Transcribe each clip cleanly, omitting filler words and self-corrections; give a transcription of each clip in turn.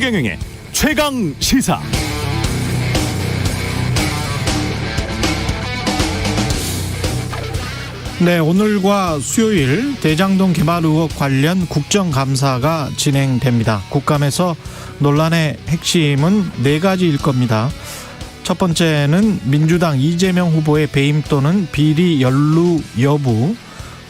최경영의 최강 시사. 네, 오늘과 수요일 대장동 개발 의혹 관련 국정감사가 진행됩니다. 국감에서 논란의 핵심은 4가지일 겁니다. 첫 번째는 민주당 이재명 후보의 배임 또는 비리 연루 여부,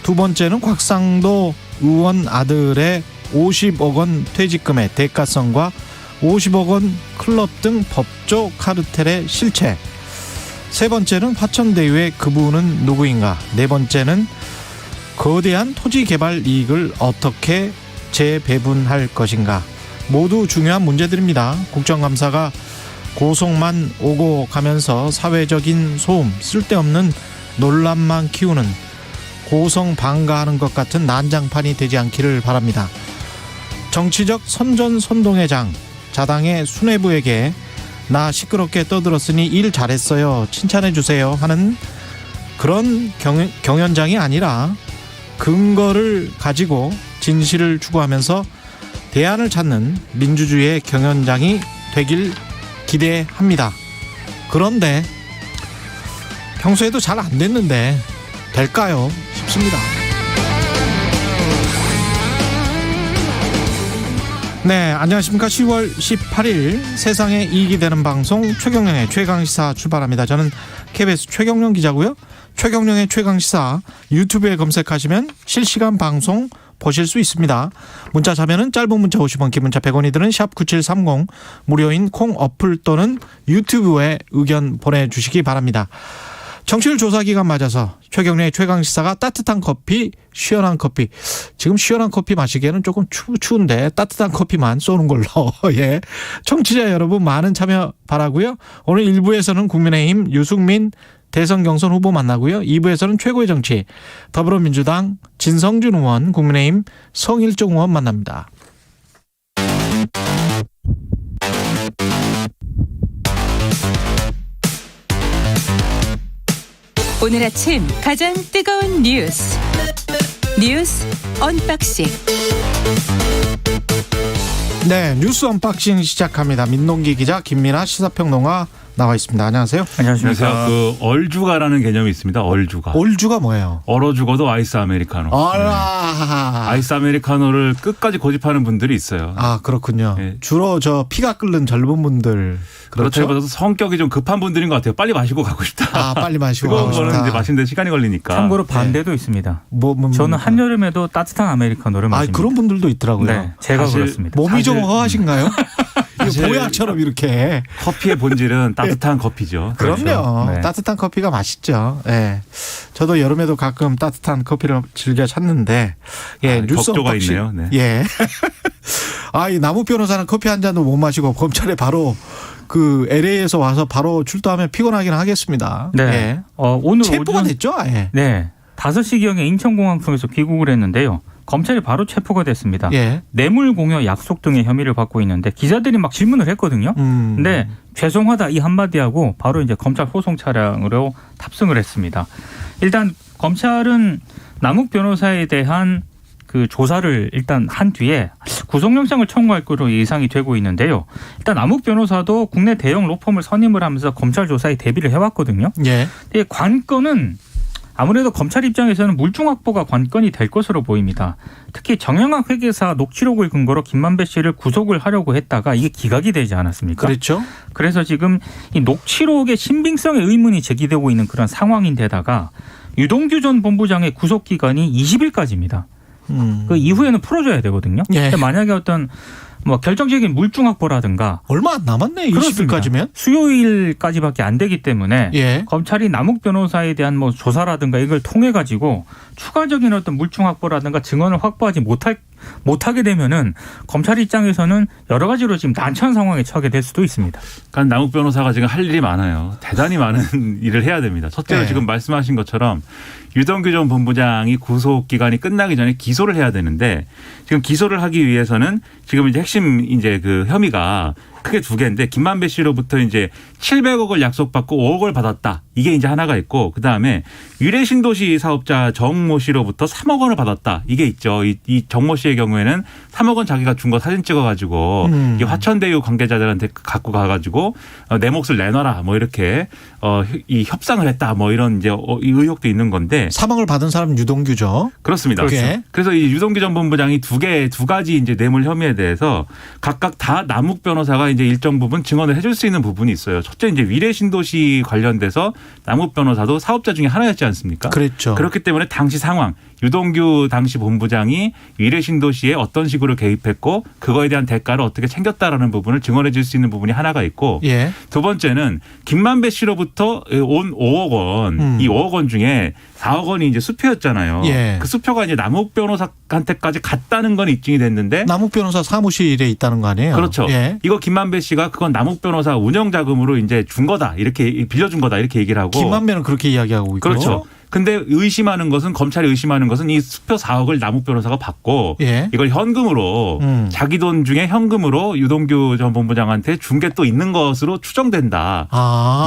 두 번째는 곽상도 의원 아들의 50억 원 퇴직금의 대가성과 50억 원 클럽 등 법조 카르텔의 실체, 세 번째는 화천대유의 그분은 누구인가, 네 번째는 거대한 토지 개발 이익을 어떻게 재배분할 것인가. 모두 중요한 문제들입니다. 국정감사가 고속만 오고 가면서 사회적인 소음, 쓸데없는 논란만 키우는 고성방가하는 것 같은 난장판이 되지 않기를 바랍니다. 정치적 선전선동의 장, 자당의 수뇌부에게 나 시끄럽게 떠들었으니 일 잘했어요, 칭찬해주세요 하는 그런 경연장이 아니라 근거를 가지고 진실을 추구하면서 대안을 찾는 민주주의의 경연장이 되길 기대합니다. 그런데 평소에도 잘 안 됐는데 될까요 싶습니다. 네, 안녕하십니까. 10월 18일 세상에 이익이 되는 방송 최경영의 최강시사 출발합니다. 저는 KBS 최경영 기자고요. 최경영의 최강시사 유튜브에 검색하시면 실시간 방송 보실 수 있습니다. 문자 자면은 짧은 문자 50원, 긴 문자 100원이 드는 샵 9730, 무료인 콩 어플 또는 유튜브에 의견 보내주시기 바랍니다. 청취율 조사 기간 맞아서 최경련의 최강시사가 따뜻한 커피, 시원한 커피, 지금 시원한 커피 마시기에는 조금 추운데 따뜻한 커피만 쏘는 걸로 예, 청취자 여러분 많은 참여 바라고요. 오늘 1부에서는 국민의힘 유승민 대선 경선 후보 만나고요. 2부에서는 최고의 정치 더불어민주당 진성준 의원, 국민의힘 성일종 의원 만납니다. 오늘 아침 가장 뜨거운 뉴스 언박싱. 네, 뉴스 언박싱 시작합니다. 민동기 기자, 김민아 시사평론가 나와 있습니다. 안녕하세요. 안녕하십니까. 그 얼주가라는 개념이 있습니다. 얼주가. 얼주가 뭐예요? 얼어 죽어도 아이스 아메리카노. 아이스 아메리카노를 끝까지 고집하는 분들이 있어요. 아, 그렇군요. 네. 주로 저 피가 끓는 젊은 분들. 그렇죠. 그렇다기보다도 성격이 좀 급한 분들인 것 같아요. 빨리 마시고 가고 싶다. 아, 빨리 마시고 가고 싶다. 그거는 이제 마시는데 시간이 걸리니까. 참고로 반대도 있습니다. 저는 한여름에도 따뜻한 아메리카노를 마십니다. 그런 분들도 있더라고요. 네, 제가 그렇습니다. 몸이 좀 허하신가요? 보약처럼 이렇게. 커피의 본질은 따뜻한 커피죠. 그럼요. 그렇죠. 네. 따뜻한 커피가 맛있죠. 예. 저도 여름에도 가끔 따뜻한 커피를 즐겨 찾는데, 예, 뉴스 격조가 있네요. 네. 예. 아, 이 남욱 변호사는 커피 한 잔도 못 마시고 검찰에 바로 그 LA에서 와서 바로 출두하면 피곤하긴 하겠습니다. 네. 예. 오늘 체포가 됐죠, 아예. 네. 5시경에 인천공항 통해서 귀국을 했는데요. 검찰이 바로 체포가 됐습니다. 예. 뇌물 공여 약속 등의 혐의를 받고 있는데 기자들이 막 질문을 했거든요. 근데 죄송하다 이 한마디하고 바로 이제 검찰 호송 차량으로 탑승을 했습니다. 일단 검찰은 남욱 변호사에 대한 그 조사를 일단 한 뒤에 구속영장을 청구할 것으로 예상이 되고 있는데요. 일단 남욱 변호사도 국내 대형 로펌을 선임을 하면서 검찰 조사에 대비를 해왔거든요. 예. 근데 관건은 아무래도 검찰 입장에서는 물증 확보가 관건이 될 것으로 보입니다. 특히 정영학 회계사 녹취록을 근거로 김만배 씨를 구속을 하려고 했다가 이게 기각이 되지 않았습니까? 그렇죠. 그래서 지금 이 녹취록의 신빙성에 의문이 제기되고 있는 그런 상황인데다가 유동규 전 본부장의 구속 기간이 20일까지입니다. 그 이후에는 풀어줘야 되거든요. 예. 만약에 어떤 뭐 결정적인 물증 확보라든가 얼마 안 남았네. 20일까지면. 수요일까지밖에 안 되기 때문에 예. 검찰이 남욱 변호사에 대한 뭐 조사라든가 이걸 통해 가지고 추가적인 어떤 물증 확보라든가 증언을 확보하지 못하게 되면은 검찰 입장에서는 여러 가지로 지금 난처한 상황에 처하게 될 수도 있습니다. 그러니까 남욱 변호사가 지금 할 일이 많아요. 대단히 많은 일을 해야 됩니다. 첫째로 지금 말씀하신 것처럼 유동규 전 본부장이 구속 기간이 끝나기 전에 기소를 해야 되는데 지금 기소를 하기 위해서는 지금 이제 핵심 이제 그 혐의가 크게 두 개인데 김만배 씨로부터 이제 700억을 약속받고 5억을 받았다. 이게 이제 하나가 있고 그다음에 위례신도시 사업자 정모 씨로부터 3억 원을 받았다. 이게 있죠. 이 정모 씨의 경우에는 3억 원 자기가 준 거 사진 찍어가지고 이 화천대유 관계자들한테 갖고 가가지고 내 몫을 내놔라. 뭐 이렇게 이 협상을 했다. 뭐 이런 이제 이 의혹도 있는 건데 3억을 받은 사람은 유동규죠. 그렇습니다. 그렇죠. 그래서 이 유동규 전 본부장이 두 가지 이제 뇌물 혐의에 대해서 각각 다 남욱 변호사가 이제 일정 부분 증언을 해줄 수 있는 부분이 있어요. 첫째 이제 위례신도시 관련돼서 남욱 변호사도 사업자 중에 하나였지 않습니까? 그랬죠. 그렇기 때문에 당시 상황 유동규 당시 본부장이 위례신도시에 어떤 식으로 개입했고 그거에 대한 대가를 어떻게 챙겼다라는 부분을 증언해 줄 수 있는 부분이 하나가 있고 예. 두 번째는 김만배 씨로부터 온 5억 원, 이 5억 원 중에 4억 원이 이제 수표였잖아요. 예. 그 수표가 이제 남욱 변호사한테까지 갔다는 건 입증이 됐는데 남욱 변호사 사무실에 있다는 거 아니에요? 그렇죠. 예. 이거 김만배 씨가 그건 남욱 변호사 운영 자금으로 이제 준 거다 이렇게 빌려준 거다 이렇게 얘기를 하고 김만배는 그렇게 이야기하고 있고. 그렇죠. 근데 의심하는 것은 검찰이 의심하는 것은 이 수표 4억을 남욱 변호사가 받고 예. 이걸 현금으로 자기 돈 중에 현금으로 유동규 전 본부장한테 준 게 또 있는 것으로 추정된다.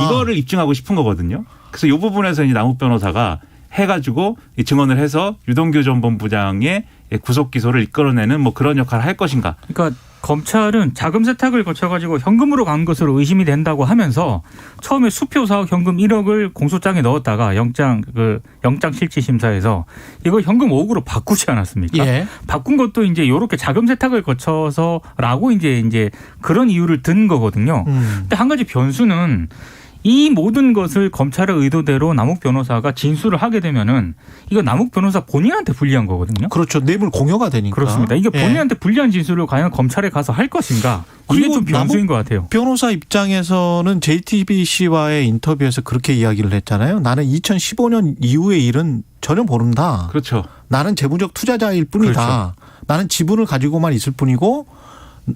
이거를 입증하고 싶은 거거든요. 그래서 이 부분에서 이제 남욱 변호사가 해가지고 증언을 해서 유동규 전 본부장의 구속 기소를 이끌어내는 뭐 그런 역할을 할 것인가. 그러니까 검찰은 자금 세탁을 거쳐가지고 현금으로 간 것으로 의심이 된다고 하면서 처음에 수표 4억 현금 1억을 공소장에 넣었다가 영장 실질 심사에서 이걸 현금 5억으로 바꾸지 않았습니까? 예. 바꾼 것도 이제 이렇게 자금 세탁을 거쳐서라고 이제 그런 이유를 든 거거든요. 근데 한 가지 변수는 이 모든 것을 검찰의 의도대로 남욱 변호사가 진술을 하게 되면은 이거 남욱 변호사 본인한테 불리한 거거든요. 그렇죠. 뇌물 공여가 되니까. 그렇습니다. 이게 본인한테 불리한 진술을 과연 검찰에 가서 할 것인가? 이게 좀 변수인 것 같아요. 변호사 입장에서는 JTBC와의 인터뷰에서 그렇게 이야기를 했잖아요. 나는 2015년 이후의 일은 전혀 모른다. 그렇죠. 나는 재무적 투자자일 뿐이다. 그렇죠. 나는 지분을 가지고만 있을 뿐이고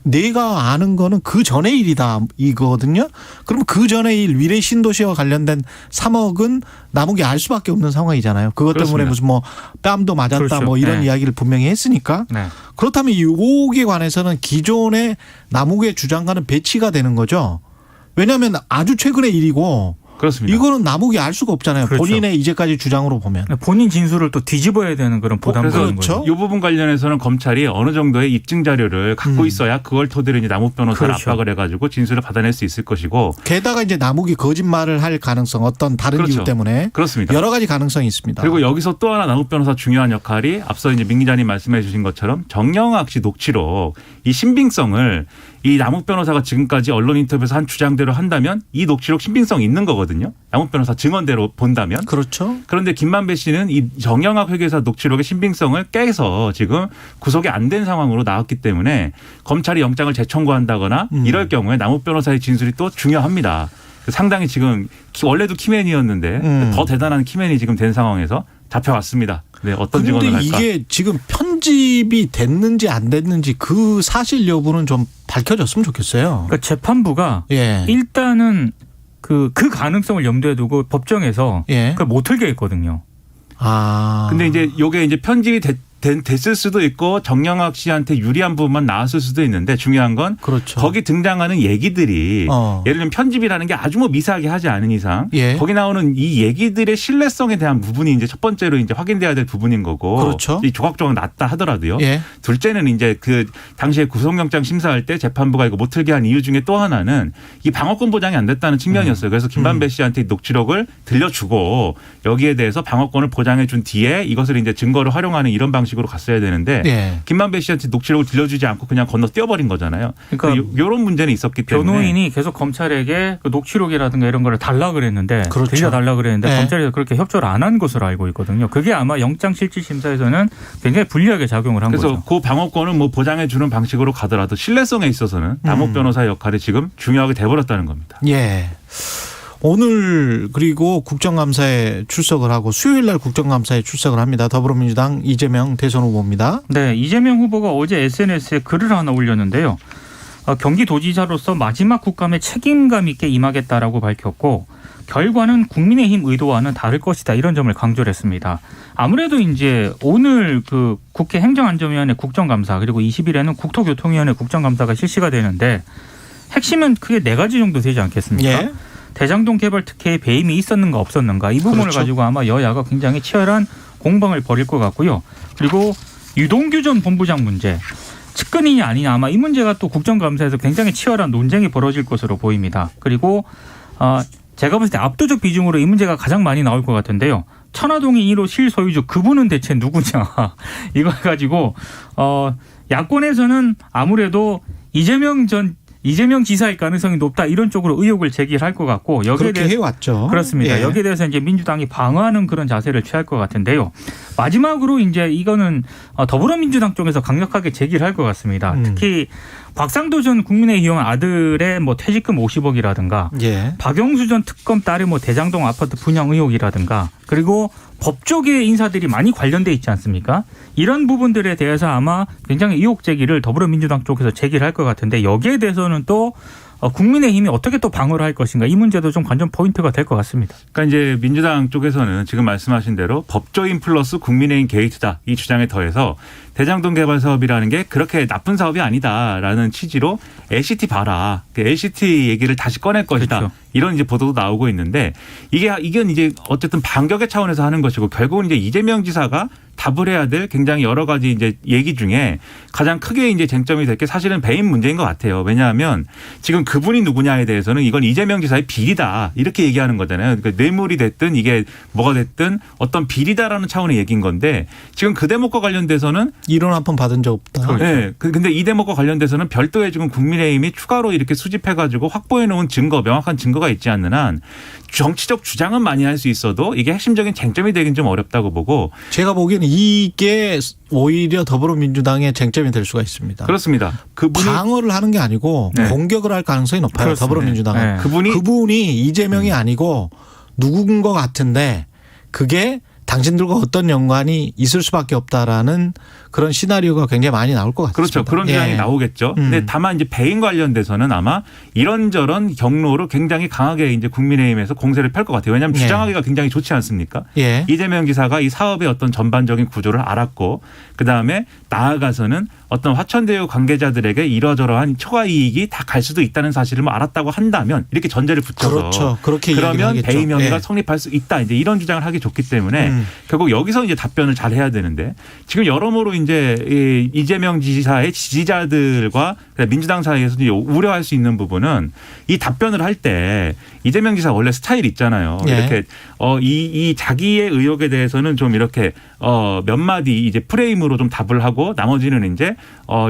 내가 아는 거는 그 전의 일이다 이거거든요. 그럼 그 전의 일 위례 신도시와 관련된 3억은 남욱이 알 수밖에 없는 상황이잖아요. 그것 때문에 그렇습니다. 무슨 뭐 뺨도 맞았다 그렇죠. 뭐 이런 네. 이야기를 분명히 했으니까 네. 그렇다면 이 5억에 관해서는 기존의 남욱의 주장과는 배치가 되는 거죠. 왜냐하면 아주 최근의 일이고 그렇습니다. 이거는 남욱이 알 수가 없잖아요. 그렇죠. 본인의 이제까지 주장으로 보면. 본인 진술을 또 뒤집어야 되는 그런 부담이 그래서 있는 거죠. 이 부분 관련해서는 검찰이 어느 정도의 입증 자료를 갖고 있어야 그걸 토대로 이제 남욱 변호사를 그렇죠. 압박을 해가지고 진술을 받아낼 수 있을 것이고. 게다가 이제 남욱이 거짓말을 할 가능성 어떤 다른 그렇죠. 이유 때문에 그렇습니다. 여러 가지 가능성이 있습니다. 그리고 여기서 또 하나 남욱 변호사 중요한 역할이 앞서 이제 민 기자님 말씀해 주신 것처럼 정영학 씨 녹취록 이 신빙성을 이 남욱 변호사가 지금까지 언론 인터뷰에서 한 주장대로 한다면 이 녹취록 신빙성이 있는 거거든요. 남욱 변호사 증언대로 본다면. 그렇죠. 그런데 김만배 씨는 이 정영학 회계사 녹취록의 신빙성을 깨서 지금 구속이 안 된 상황으로 나왔기 때문에 검찰이 영장을 재청구한다거나 이럴 경우에 남욱 변호사의 진술이 또 중요합니다. 상당히 지금 원래도 키맨이었는데 더 대단한 키맨이 지금 된 상황에서 잡혀왔습니다. 네, 어떤 증언을 그런데 할까? 이게 지금 편집이 됐는지 안 됐는지 그 사실 여부는 좀 밝혀졌으면 좋겠어요. 그러니까 재판부가 예. 일단은 그 가능성을 염두에 두고 법정에서 예. 그걸 못 틀게 했거든요. 아. 근데 이제 요게 이제 편집이 됐을 수도 있고 정영학 씨한테 유리한 부분만 나왔을 수도 있는데 중요한 건 그렇죠. 거기 등장하는 얘기들이 예를 들면 편집이라는 게 아주 뭐 미세하게 하지 않은 이상 예. 거기 나오는 이 얘기들의 신뢰성에 대한 부분이 이제 첫 번째로 이제 확인돼야 될 부분인 거고 그렇죠. 이 조각조각 났다 하더라도요. 예. 둘째는 이제 그 당시에 구속영장 심사할 때 재판부가 이거 못 틀게 한 이유 중에 또 하나는 이 방어권 보장이 안 됐다는 측면이었어요. 그래서 김만배 씨한테 녹취록을 들려주고 여기에 대해서 방어권을 보장해 준 뒤에 이것을 이제 증거를 활용하는 이런 방식으로 갔어야 되는데 예. 김만배 씨한테 녹취록을 들려주지 않고 그냥 건너 뛰어버린 거잖아요. 그러니까 이런 문제는 있었기 때문에 변호인이 계속 검찰에게 그 녹취록이라든가 이런 거를 달라 그랬는데 그렇죠. 들려달라 그랬는데 네. 검찰에서 그렇게 협조를 안 한 것으로 알고 있거든요. 그게 아마 영장실질심사에서는 굉장히 불리하게 작용을 한 그래서 거죠. 그 방어권을 뭐 보장해 주는 방식으로 가더라도 신뢰성에 있어서는 남욱 변호사의 역할이 지금 중요하게 돼버렸다는 겁니다. 예. 오늘 그리고 국정감사에 출석을 하고 수요일 날 국정감사에 출석을 합니다. 더불어민주당 이재명 대선 후보입니다. 네, 이재명 후보가 어제 SNS에 글을 하나 올렸는데요. 경기도지사로서 마지막 국감에 책임감 있게 임하겠다라고 밝혔고 결과는 국민의힘 의도와는 다를 것이다 이런 점을 강조를 했습니다. 아무래도 이제 오늘 그 국회 행정안전위원회 국정감사 그리고 20일에는 국토교통위원회 국정감사가 실시가 되는데 핵심은 크게 네 가지 정도 되지 않겠습니까? 예. 대장동 개발 특혜에 배임이 있었는가 없었는가 이 부분을 그렇죠. 가지고 아마 여야가 굉장히 치열한 공방을 벌일 것 같고요. 그리고 유동규 전 본부장 문제. 측근이냐 아니냐 아마 이 문제가 또 국정감사에서 굉장히 치열한 논쟁이 벌어질 것으로 보입니다. 그리고 제가 봤을 때 압도적 비중으로 이 문제가 가장 많이 나올 것 같은데요. 천화동인 1호 실소유주 그분은 대체 누구냐 이걸 가지고 야권에서는 아무래도 이재명 지사일 가능성이 높다 이런 쪽으로 의혹을 제기할 것 같고 여기에 그렇게 해왔죠. 그렇습니다. 예. 여기에 대해서 이제 민주당이 방어하는 그런 자세를 취할 것 같은데요. 마지막으로 이제 이거는 더불어민주당 쪽에서 강력하게 제기를 할 것 같습니다. 특히 곽상도 전 국민의힘 의원 아들의 뭐 퇴직금 50억이라든가 예. 박영수 전 특검 딸의 뭐 대장동 아파트 분양 의혹이라든가 그리고 법조계 인사들이 많이 관련돼 있지 않습니까? 이런 부분들에 대해서 아마 굉장히 의혹 제기를 더불어민주당 쪽에서 제기를 할 것 같은데 여기에 대해서는 또 국민의힘이 어떻게 또 방어를 할 것인가 이 문제도 좀 관전 포인트가 될 것 같습니다. 그러니까 이제 민주당 쪽에서는 지금 말씀하신 대로 법조인 플러스 국민의힘 게이트다 이 주장에 더해서 대장동 개발 사업이라는 게 그렇게 나쁜 사업이 아니다라는 취지로 LCT 봐라. LCT 얘기를 다시 꺼낼 것이다. 그렇죠. 이런 이제 보도도 나오고 있는데 이건 이제 어쨌든 반격의 차원에서 하는 것이고 결국은 이제 이재명 지사가 답을 해야 될 굉장히 여러 가지 이제 얘기 중에 가장 크게 이제 쟁점이 될 게 사실은 배임 문제인 것 같아요. 왜냐하면 지금 그분이 누구냐에 대해서는 이건 이재명 지사의 비리다 이렇게 얘기하는 거잖아요. 그러니까 뇌물이 됐든 이게 뭐가 됐든 어떤 비리다라는 차원의 얘기인 건데 지금 그 대목과 관련돼서는 1원 한 푼 받은 적 없다. 네. 근데 이 대목과 관련돼서는 별도의 지금 국민의힘이 추가로 이렇게 수집해가지고 확보해 놓은 증거, 명확한 증거가 있지 않는 한 정치적 주장은 많이 할 수 있어도 이게 핵심적인 쟁점이 되긴 좀 어렵다고 보고. 제가 보기에는 이게 오히려 더불어민주당의 쟁점이 될 수가 있습니다. 그렇습니다. 방어를 하는 게 아니고 네. 공격을 할 가능성이 높아요. 그렇습니다. 더불어민주당은. 네. 그분이 이재명이 아니고 누군 것 같은데 그게 당신들과 어떤 연관이 있을 수밖에 없다라는 그런 시나리오가 굉장히 많이 나올 것 같습니다. 그렇죠. 그런 주장이 나오겠죠. 근데 다만 이제 배임 관련돼서는 아마 이런저런 경로로 굉장히 강하게 이제 국민의힘에서 공세를 펼 것 같아요. 왜냐하면 주장하기가 굉장히 좋지 않습니까? 예. 이재명 지사가 이 사업의 어떤 전반적인 구조를 알았고 그다음에 나아가서는 어떤 화천대유 관계자들에게 이러저러한 초과 이익이 다 갈 수도 있다는 사실을 뭐 알았다고 한다면 이렇게 전제를 붙여서 그렇죠. 그렇게 그러면 얘기하겠죠. 배임 혐의가 예. 성립할 수 있다. 이제 이런 주장을 하기 좋기 때문에 결국 여기서 이제 답변을 잘 해야 되는데 지금 여러모로 이제 이재명 지사의 지지자들과 민주당 사이에서 이제 우려할 수 있는 부분은 이 답변을 할 때 이재명 지사 원래 스타일 있잖아요. 예. 이렇게 이 자기의 의혹에 대해서는 좀 이렇게 몇 마디 이제 프레임으로 좀 답을 하고 나머지는 이제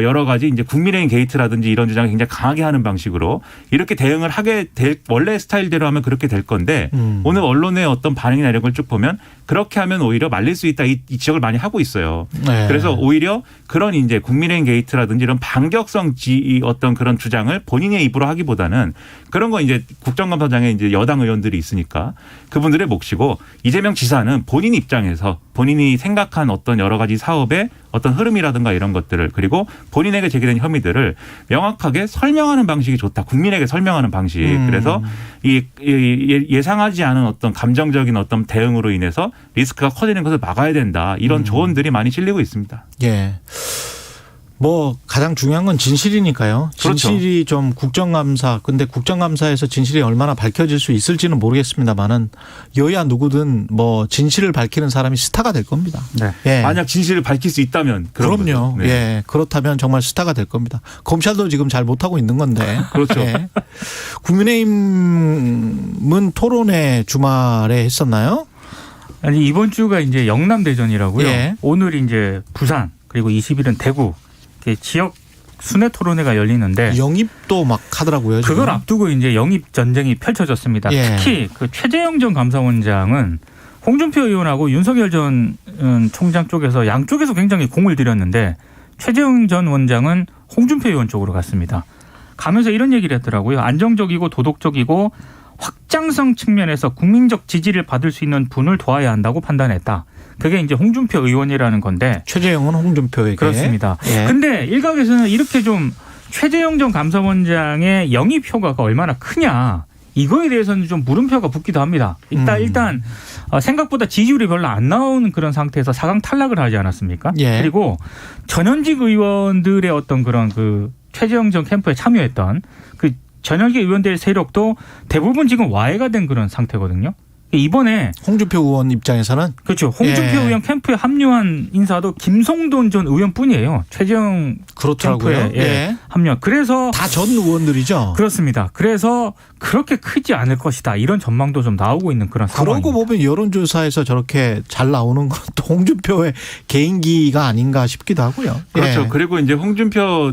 여러 가지 이제 국민의힘 게이트라든지 이런 주장을 굉장히 강하게 하는 방식으로 이렇게 대응을 하게 될 원래 스타일대로 하면 그렇게 될 건데 오늘 언론의 어떤 반응이나 이런 걸 쭉 보면 그렇게 하면 오히려 말릴 수 있다 이 지적을 많이 하고 있어요. 네. 그래서 오히려 그런 이제 국민의힘 게이트라든지 이런 반격성 어떤 그런 주장을 본인의 입으로 하기보다는 그런 거 이제 국정감사장에 이제 여당 의원들이 있으니까 그분들의 몫이고 이재명 지사는 본인 입장에서 본인이 생각한 어떤 여러 가지 사업의 어떤 흐름이라든가 이런 것들을 그리고 본인에게 제기된 혐의들을 명확하게 설명하는 방식이 좋다. 국민에게 설명하는 방식. 그래서 이 예상하지 않은 어떤 감정적인 어떤 대응으로 인해서 리스크가 커지는 것을 막아야 된다. 이런 조언들이 많이 실리고 있습니다. 예. 뭐 가장 중요한 건 진실이니까요. 진실이 그렇죠. 좀 국정감사. 근데 국정감사에서 진실이 얼마나 밝혀질 수 있을지는 모르겠습니다만은 여야 누구든 뭐 진실을 밝히는 사람이 스타가 될 겁니다. 네. 예. 만약 진실을 밝힐 수 있다면 그럼요. 네. 예. 그렇다면 정말 스타가 될 겁니다. 검찰도 지금 잘 못하고 있는 건데. 그렇죠. 예. 국민의힘은 토론회 주말에 했었나요? 아니 이번 주가 이제 영남 대전이라고요. 예. 오늘 이제 부산 그리고 20일은 대구 지역 순회 토론회가 열리는데 영입도 막 하더라고요. 지금. 그걸 앞두고 이제 영입 전쟁이 펼쳐졌습니다. 예. 특히 그 최재형 전 감사원장은 홍준표 의원하고 윤석열 전 총장 쪽에서 양쪽에서 굉장히 공을 들였는데 최재형 전 원장은 홍준표 의원 쪽으로 갔습니다. 가면서 이런 얘기를 했더라고요. 안정적이고 도덕적이고 확장성 측면에서 국민적 지지를 받을 수 있는 분을 도와야 한다고 판단했다. 그게 이제 홍준표 의원이라는 건데. 최재형은 홍준표에게. 그렇습니다. 예. 근데 일각에서는 이렇게 좀 최재형 전 감사원장의 영입 효과가 얼마나 크냐. 이거에 대해서는 좀 물음표가 붙기도 합니다. 일단 생각보다 지지율이 별로 안 나오는 그런 상태에서 4강 탈락을 하지 않았습니까? 예. 그리고 전현직 의원들의 어떤 그런 그 최재형 전 캠프에 참여했던 그 전역의 의원들 세력도 대부분 지금 와해가 된 그런 상태거든요. 이번에 홍준표 의원 입장에서는 그렇죠. 홍준표 예. 의원 캠프에 합류한 인사도 김성돈 전 의원뿐이에요. 최재형 그렇더라고요. 캠프에 예. 합류. 그래서 다 전 의원들이죠. 그렇습니다. 그래서 그렇게 크지 않을 것이다. 이런 전망도 좀 나오고 있는 그런 상황입니다. 그러고 보면 여론조사에서 저렇게 잘 나오는 건 또 홍준표의 개인기가 아닌가 싶기도 하고요. 그렇죠. 예. 그리고 이제 홍준표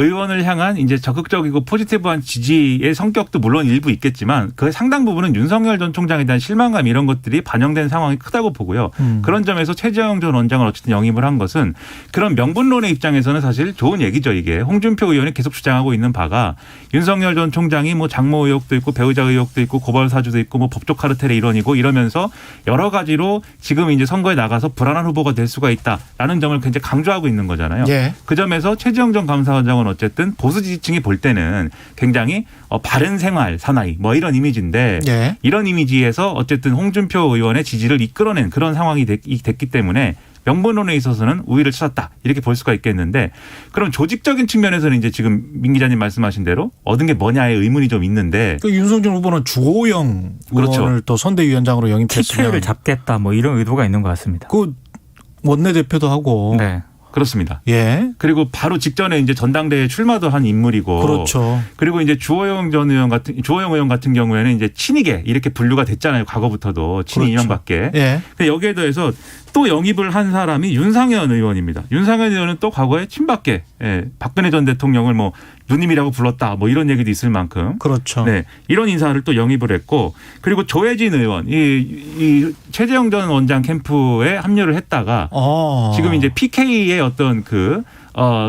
의원을 향한 이제 적극적이고 포지티브한 지지의 성격도 물론 일부 있겠지만 그 상당 부분은 윤석열 전 총장에 대한 실망감 이런 것들이 반영된 상황이 크다고 보고요. 그런 점에서 최재형 전 원장을 어쨌든 영입을 한 것은 그런 명분론의 입장에서는 사실 좋은 얘기죠. 이게 홍준표 의원이 계속 주장하고 있는 바가 윤석열 전 총장이 뭐 장모 의혹도 있고 배우자 의혹도 있고 고발 사주도 있고 뭐 법조 카르텔의 일원이고 이러면서 여러 가지로 지금 이제 선거에 나가서 불안한 후보가 될 수가 있다라는 점을 굉장히 강조하고 있는 거잖아요. 예. 그 점에서 최재형 전 감사원장은 어쨌든 보수 지지층이 볼 때는 굉장히 바른 생활 사나이 뭐 이런 이미지인데 예. 이런 이미지에서 어쨌든 홍준표 의원의 지지를 이끌어낸 그런 상황이 됐기 때문에 명분론에 있어서는 우위를 찾았다 이렇게 볼 수가 있겠는데 그럼 조직적인 측면에서는 이제 지금 민 기자님 말씀하신 대로 얻은 게 뭐냐의 의문이 좀 있는데 그 윤석열 후보는 주호영 그렇죠. 의원을 또 선대위원장으로 영입했으면 TK를 잡겠다 뭐 이런 의도가 있는 것 같습니다. 그 원내대표도 하고 네. 그렇습니다. 예. 그리고 바로 직전에 이제 전당대회 출마도 한 인물이고 그렇죠. 그리고 이제 주호영 의원 같은 경우에는 이제 친이계 이렇게 분류가 됐잖아요. 과거부터도 친이 그렇죠. 인형밖에. 예. 근데 여기에 더해서 또 영입을 한 사람이 윤상현 의원입니다. 윤상현 의원은 또 과거에 친박계, 박근혜 전 대통령을 뭐 누님이라고 불렀다, 뭐 이런 얘기도 있을 만큼. 그렇죠. 네, 이런 인사를 또 영입을 했고, 그리고 조혜진 의원, 이 최재형 전 원장 캠프에 합류를 했다가 지금 이제 PK의 어떤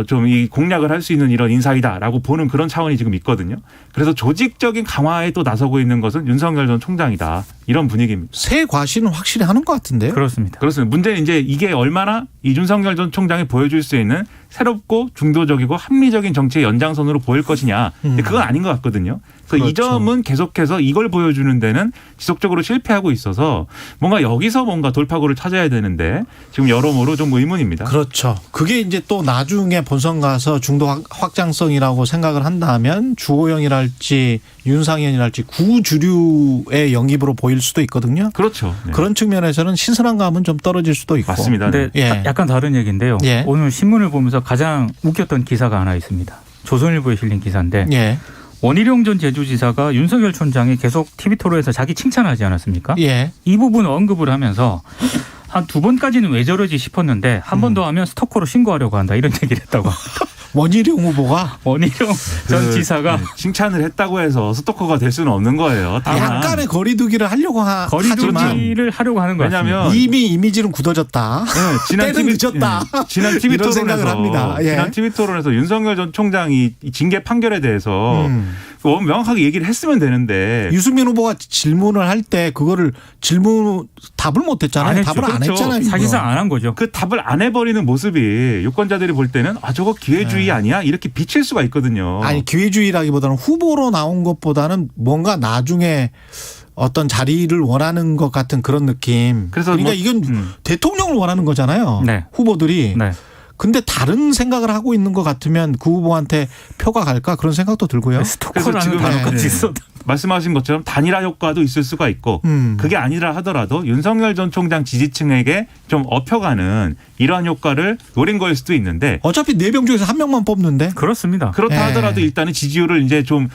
좀 이 공략을 할 수 있는 이런 인사이다라고 보는 그런 차원이 지금 있거든요. 그래서 조직적인 강화에 또 나서고 있는 것은 윤석열 전 총장이다. 이런 분위기입니다. 새 과시는 확실히 하는 것 같은데요. 그렇습니다. 그렇습니다. 문제는 이제 이게 얼마나 이 윤석열 전 총장이 보여줄 수 있는 새롭고 중도적이고 합리적인 정치의 연장선으로 보일 것이냐. 그건 아닌 것 같거든요. 그래서 이 그렇죠. 점은 계속해서 이걸 보여주는 데는 지속적으로 실패하고 있어서 뭔가 여기서 뭔가 돌파구를 찾아야 되는데 지금 여러모로 좀 의문입니다. 그렇죠. 그게 이제 또 나중에 본선 가서 중도 확장성이라고 생각을 한다면 주호영이랄지 윤상현이랄지 구주류의 영입으로 보일 수도 있거든요. 그렇죠. 네. 그런 측면에서는 신선한 감은 좀 떨어질 수도 있고. 맞습니다. 근데 예. 약간 다른 얘기인데요. 예. 오늘 신문을 보면서 가장 웃겼던 기사가 하나 있습니다. 조선일보에 실린 기사인데 예. 원희룡 전 제주지사가 윤석열 총장이 계속 TV 토론에서 자기 칭찬하지 않았습니까? 예. 이 부분을 언급을 하면서 한 두 번까지는 왜 저러지 싶었는데 한 번 더 하면 스토커로 신고하려고 한다 이런 얘기를 했다고. 원희룡 후보가 원희룡 전 지사가 칭찬을 했다고 해서 스토커가 될 수는 없는 거예요. 다만 약간의 거리두기를 하려고 하지만 거리두기를 하려고 하는 것 왜냐하면 같습니다. 이미 이미지는 굳어졌다. 지난 때는 늦었다. 지난 TV 이런 생각을 토론에서 합니다. 예. 지난 TV 토론에서 윤석열 전 총장이 이 징계 판결에 대해서 명확하게 얘기를 했으면 되는데 유승민 후보가 질문을 할 때 그거를 답을 못했잖아요. 안 했죠. 답을 안 그렇죠. 했잖아요. 사실상 안 한 거죠. 그 답을 안 해버리는 모습이 유권자들이 볼 때는 저거 기회주의 아니야? 이렇게 비칠 수가 있거든요. 아니 기회주의라기보다는 후보로 나온 것보다는 뭔가 나중에 어떤 자리를 원하는 것 같은 그런 느낌. 그래서 그러니까 뭐, 이건 대통령을 원하는 거잖아요. 네. 후보들이. 네. 근데 다른 생각을 하고 있는 것 같으면 그 후보한테 표가 갈까 그런 생각도 들고요. 스토커라는 지금 단어까지 네. 있어. 말씀하신 것처럼 단일화 효과도 있을 수가 있고 그게 아니라 하더라도 윤석열 전 총장 지지층에게 좀 업혀가는 이러한 효과를 노린 거일 수도 있는데 어차피 4명 중에서 1명만 뽑는데. 그렇습니다. 그렇다 예. 하더라도 일단은 지지율을 이제 좀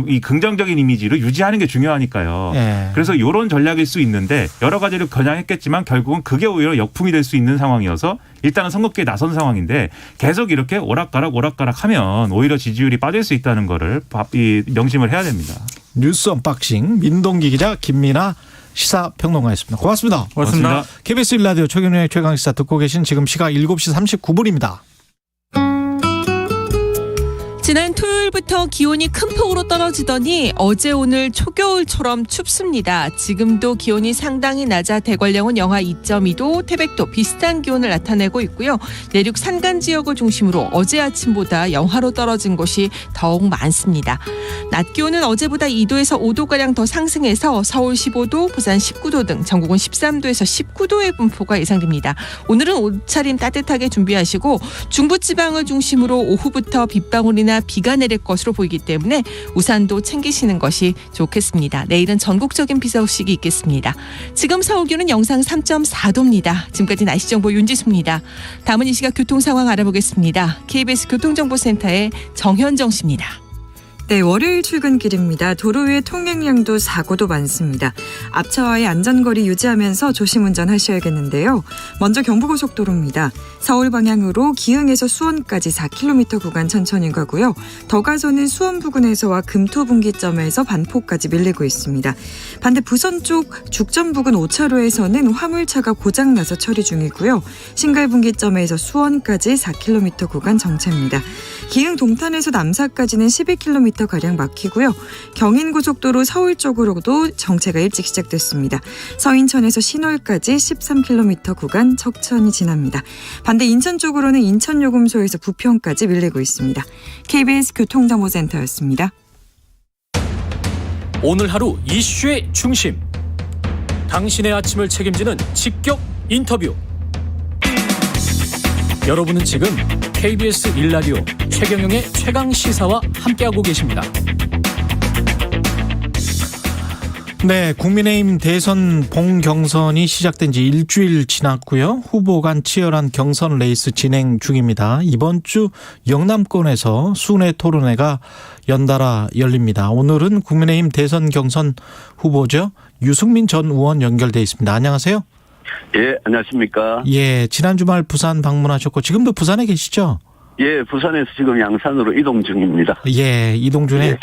이 긍정적인 이미지로 유지하는 게 중요하니까요. 예. 그래서 이런 전략일 수 있는데 여러 가지를 겨냥했겠지만 결국은 그게 오히려 역풍이 될 수 있는 상황이어서 일단은 선거기에 나선 상황인데 계속 이렇게 오락가락 하면 오히려 지지율이 빠질 수 있다는 거를 명심을 해야 됩니다. 뉴스 언박싱 민동기 기자 김민아 시사평론가였습니다. 고맙습니다. 고맙습니다. KBS 1라디오 최경영의 최강시사 듣고 계신 지금 시각 7시 39분입니다. 지난 토요일부터 기온이 큰 폭으로 떨어지더니 어제 오늘 초겨울처럼 춥습니다. 지금도 기온이 상당히 낮아 대관령은 영하 2.2도, 태백도 비슷한 기온을 나타내고 있고요. 내륙 산간 지역을 중심으로 어제 아침보다 영하로 떨어진 곳이 더욱 많습니다. 낮 기온은 어제보다 2도에서 5도가량 더 상승해서 서울 15도, 부산 19도 등 전국은 13도에서 19도의 분포가 예상됩니다. 오늘은 옷차림 따뜻하게 준비하시고 중부지방을 중심으로 오후부터 빗방울이나 비가 내릴 것으로 보이기 때문에 우산도 챙기시는 것이 좋겠습니다. 내일은 전국적인 비 소식이 있겠습니다. 지금 서울 기온은 영상 3.4도입니다. 지금까지 날씨 정보 윤지수입니다. 다음은 이 시각 교통 상황 알아보겠습니다. KBS 교통정보센터의 정현정 씨입니다. 네, 월요일 출근길입니다. 도로 위에 통행량도 사고도 많습니다. 앞차와의 안전거리 유지하면서 조심 운전하셔야겠는데요. 먼저 경부고속도로입니다. 서울 방향으로 기흥에서 수원까지 4km 구간 천천히 가고요. 더 가서는 수원 부근에서와 금토 분기점에서 반포까지 밀리고 있습니다. 반대 부선 쪽 죽전 부근 5차로에서는 화물차가 고장나서 처리 중이고요. 신갈 분기점에서 수원까지 4km 구간 정체입니다. 기흥 동탄에서 남사까지는 12km가량 막히고요. 경인고속도로 서울 쪽으로도 정체가 일찍 시작됐습니다. 서인천에서 신월까지 13km 구간 천천히 지납니다. 반대 인천 쪽으로는 인천요금소에서 부평까지 밀리고 있습니다. KBS 교통정보센터였습니다. 오늘 하루 이슈의 중심. 당신의 아침을 책임지는 직격 인터뷰. 여러분은 지금 KBS 1라디오 최경영의 최강시사와 함께하고 계십니다. 네, 국민의힘 대선 본경선이 시작된 지 일주일 지났고요. 후보 간 치열한 경선 레이스 진행 중입니다. 이번 주 영남권에서 순회 토론회가 연달아 열립니다. 오늘은 국민의힘 대선 경선 후보죠. 유승민 전 의원 연결돼 있습니다. 안녕하세요. 예, 안녕하십니까. 예, 지난 주말 부산 방문하셨고 지금도 부산에 계시죠? 예, 부산에서 지금 양산으로 이동 중입니다. 예, 이동 중에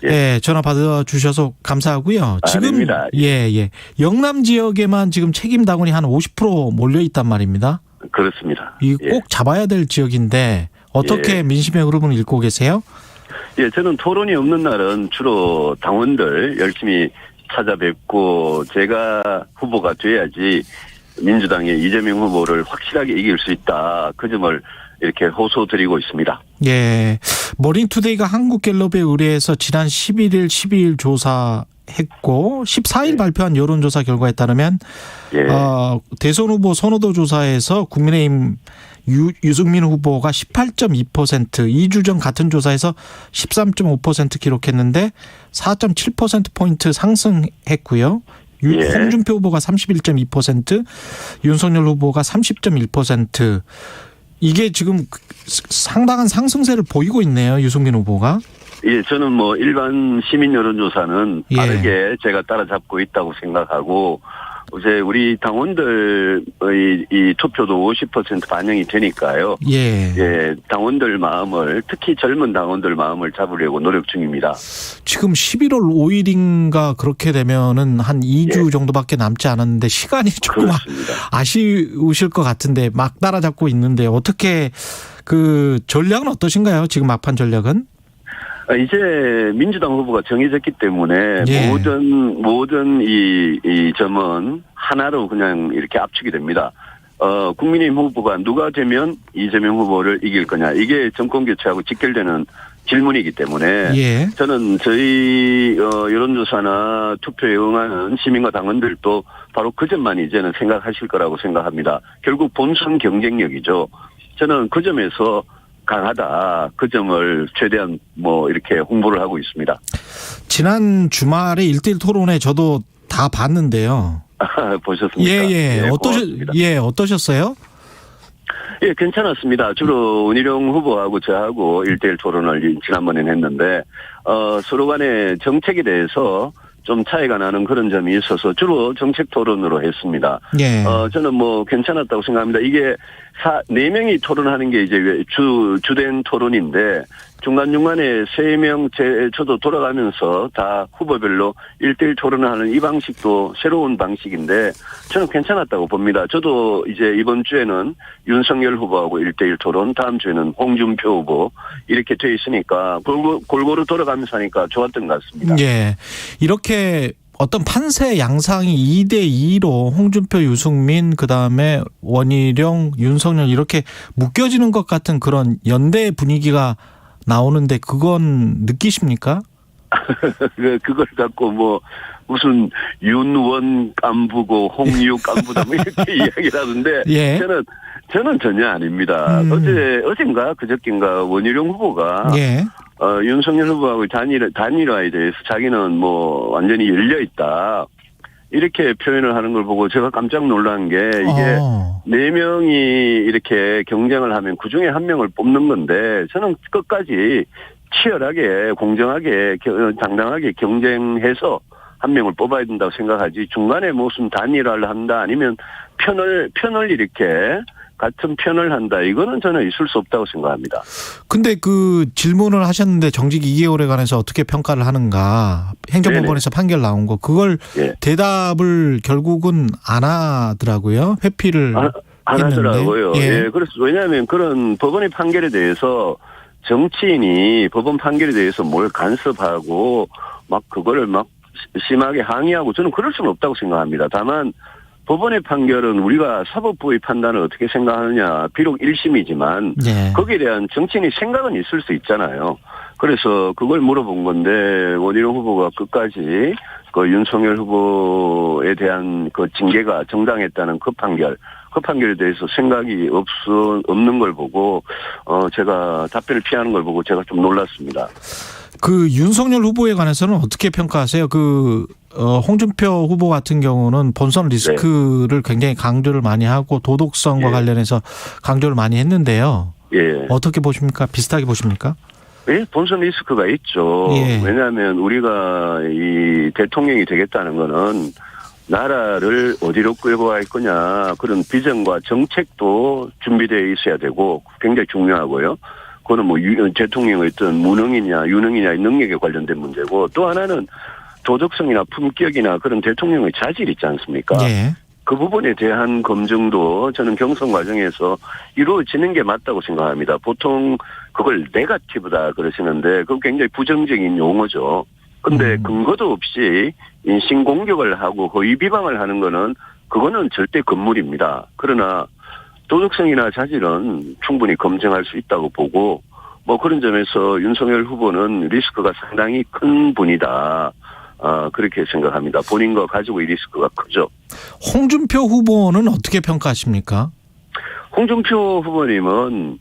예. 예, 전화 받아주셔서 감사하고요. 지금 아닙니다. 예. 영남 지역에만 지금 책임 당원이 한 50% 몰려 있단 말입니다. 그렇습니다. 이 꼭 잡아야 될 지역인데 어떻게 민심의 흐름을 읽고 계세요? 예, 저는 토론이 없는 날은 주로 당원들 열심히 찾아뵙고 제가 후보가 돼야지 민주당의 이재명 후보를 확실하게 이길 수 있다. 그 점을 이렇게 호소드리고 있습니다. 예. 머닝투데이가 한국갤럽에 의뢰해서 지난 11일, 12일 조사했고 14일 발표한 여론조사 결과에 따르면 대선 후보 선호도 조사에서 국민의힘 유승민 후보가 18.2%, 2주 전 같은 조사에서 13.5% 기록했는데 4.7%포인트 상승했고요. 홍준표 후보가 31.2%, 윤석열 후보가 30.1%. 이게 지금 상당한 상승세를 보이고 있네요. 유승민 후보가. 예, 저는 뭐 일반 시민 여론조사는 빠르게 제가 따라잡고 있다고 생각하고 이제 우리 당원들의 이 투표도 50% 반영이 되니까요. 예, 당원들 마음을 특히 젊은 당원들 마음을 잡으려고 노력 중입니다. 지금 11월 5일인가 그렇게 되면은 한 2주 정도밖에 남지 않았는데 시간이 조금 그렇습니다. 아쉬우실 것 같은데 막 따라잡고 있는데 어떻게 그 전략은 어떠신가요? 지금 막판 전략은? 이제 민주당 후보가 정해졌기 때문에 모든 이 점은 하나로 그냥 이렇게 압축이 됩니다. 국민의힘 후보가 누가 되면 이재명 후보를 이길 거냐. 이게 정권 교체하고 직결되는 질문이기 때문에 저는 저희 여론조사나 투표에 응하는 시민과 당원들도 바로 그 점만 이제는 생각하실 거라고 생각합니다. 결국 본선 경쟁력이죠. 저는 그 점에서 강하다. 그 점을 최대한 이렇게 홍보를 하고 있습니다. 지난 주말에 1대1 토론회 저도 다 봤는데요. 보셨습니까? 어떠셨어요? 예, 괜찮았습니다. 주로 은희룡 후보하고 저하고 1대1 토론을 지난번에 했는데, 서로 간의 정책에 대해서 좀 차이가 나는 그런 점이 있어서 주로 정책 토론으로 했습니다. 저는 괜찮았다고 생각합니다. 이게 4명이 토론하는 게 이제 주된 토론인데 중간중간에 3명 저도 돌아가면서 다 후보별로 1대1 토론을 하는 이 방식도 새로운 방식인데 저는 괜찮았다고 봅니다. 저도 이제 이번 주에는 윤석열 후보하고 1대1 토론, 다음 주에는 홍준표 후보 이렇게 돼 있으니까 골고루 돌아가면서 하니까 좋았던 것 같습니다. 예. 이렇게 어떤 판세 양상이 2대2로 홍준표, 유승민, 그다음에 원희룡, 윤석열 이렇게 묶여지는 것 같은 그런 연대 분위기가 나오는데 그건 느끼십니까? 그걸 갖고 뭐 무슨 윤원 깐부고 홍유 깐부다 뭐 이렇게 이야기를 하는데 예. 저는 전혀 아닙니다. 어젠가 그저께인가 원희룡 후보가 예. 윤석열 후보하고 단일화에 대해서 자기는 뭐 완전히 열려 있다. 이렇게 표현을 하는 걸 보고 제가 깜짝 놀란 게 이게 4명이 이렇게 경쟁을 하면 그중에 1명을 뽑는 건데 저는 끝까지 치열하게 공정하게 당당하게 경쟁해서 1명을 뽑아야 된다고 생각하지 중간에 무슨 단일화를 한다 아니면 편을 이렇게 같은 편을 한다. 이거는 저는 있을 수 없다고 생각합니다. 근데 그 질문을 하셨는데 정직 2개월에 관해서 어떻게 평가를 하는가 행정법원에서 판결 나온 거 그걸 예. 대답을 결국은 안 하더라고요. 회피를 안 하더라고요. 예. 예. 그래서 왜냐하면 그런 법원의 판결에 대해서 정치인이 법원 판결에 대해서 뭘 간섭하고 막 그거를 막 심하게 항의하고 저는 그럴 수는 없다고 생각합니다. 다만 법원의 판결은 우리가 사법부의 판단을 어떻게 생각하느냐 비록 1심이지만 예. 거기에 대한 정치인의 생각은 있을 수 있잖아요. 그래서 그걸 물어본 건데 원희룡 후보가 끝까지 그 윤석열 후보에 대한 그 징계가 정당했다는 그 판결에 대해서 생각이 없는 걸 보고 제가 답변을 피하는 걸 보고 제가 좀 놀랐습니다. 그 윤석열 후보에 관해서는 어떻게 평가하세요? 홍준표 후보 같은 경우는 본선 리스크를 굉장히 강조를 많이 하고 도덕성과 예. 관련해서 강조를 많이 했는데요. 예. 어떻게 보십니까? 비슷하게 보십니까? 예, 본선 리스크가 있죠. 예. 왜냐하면 우리가 이 대통령이 되겠다는 거는 나라를 어디로 끌고 갈 거냐 그런 비전과 정책도 준비되어 있어야 되고 굉장히 중요하고요. 그거는 뭐 대통령의 어떤 무능이냐 유능이냐의 능력에 관련된 문제고 또 하나는 도덕성이나 품격이나 그런 대통령의 자질 있지 않습니까? 예. 그 부분에 대한 검증도 저는 경선 과정에서 이루어지는 게 맞다고 생각합니다. 보통 그걸 네거티브다 그러시는데 그건 굉장히 부정적인 용어죠. 근데 근거도 없이 인신공격을 하고 허위 비방을 하는 거는 그거는 절대 금물입니다. 그러나 도덕성이나 자질은 충분히 검증할 수 있다고 보고 뭐 그런 점에서 윤석열 후보는 리스크가 상당히 큰 분이다. 그렇게 생각합니다. 본인과 가지고 이 리스크가 크죠. 홍준표 후보는 어떻게 평가하십니까? 홍준표 후보님은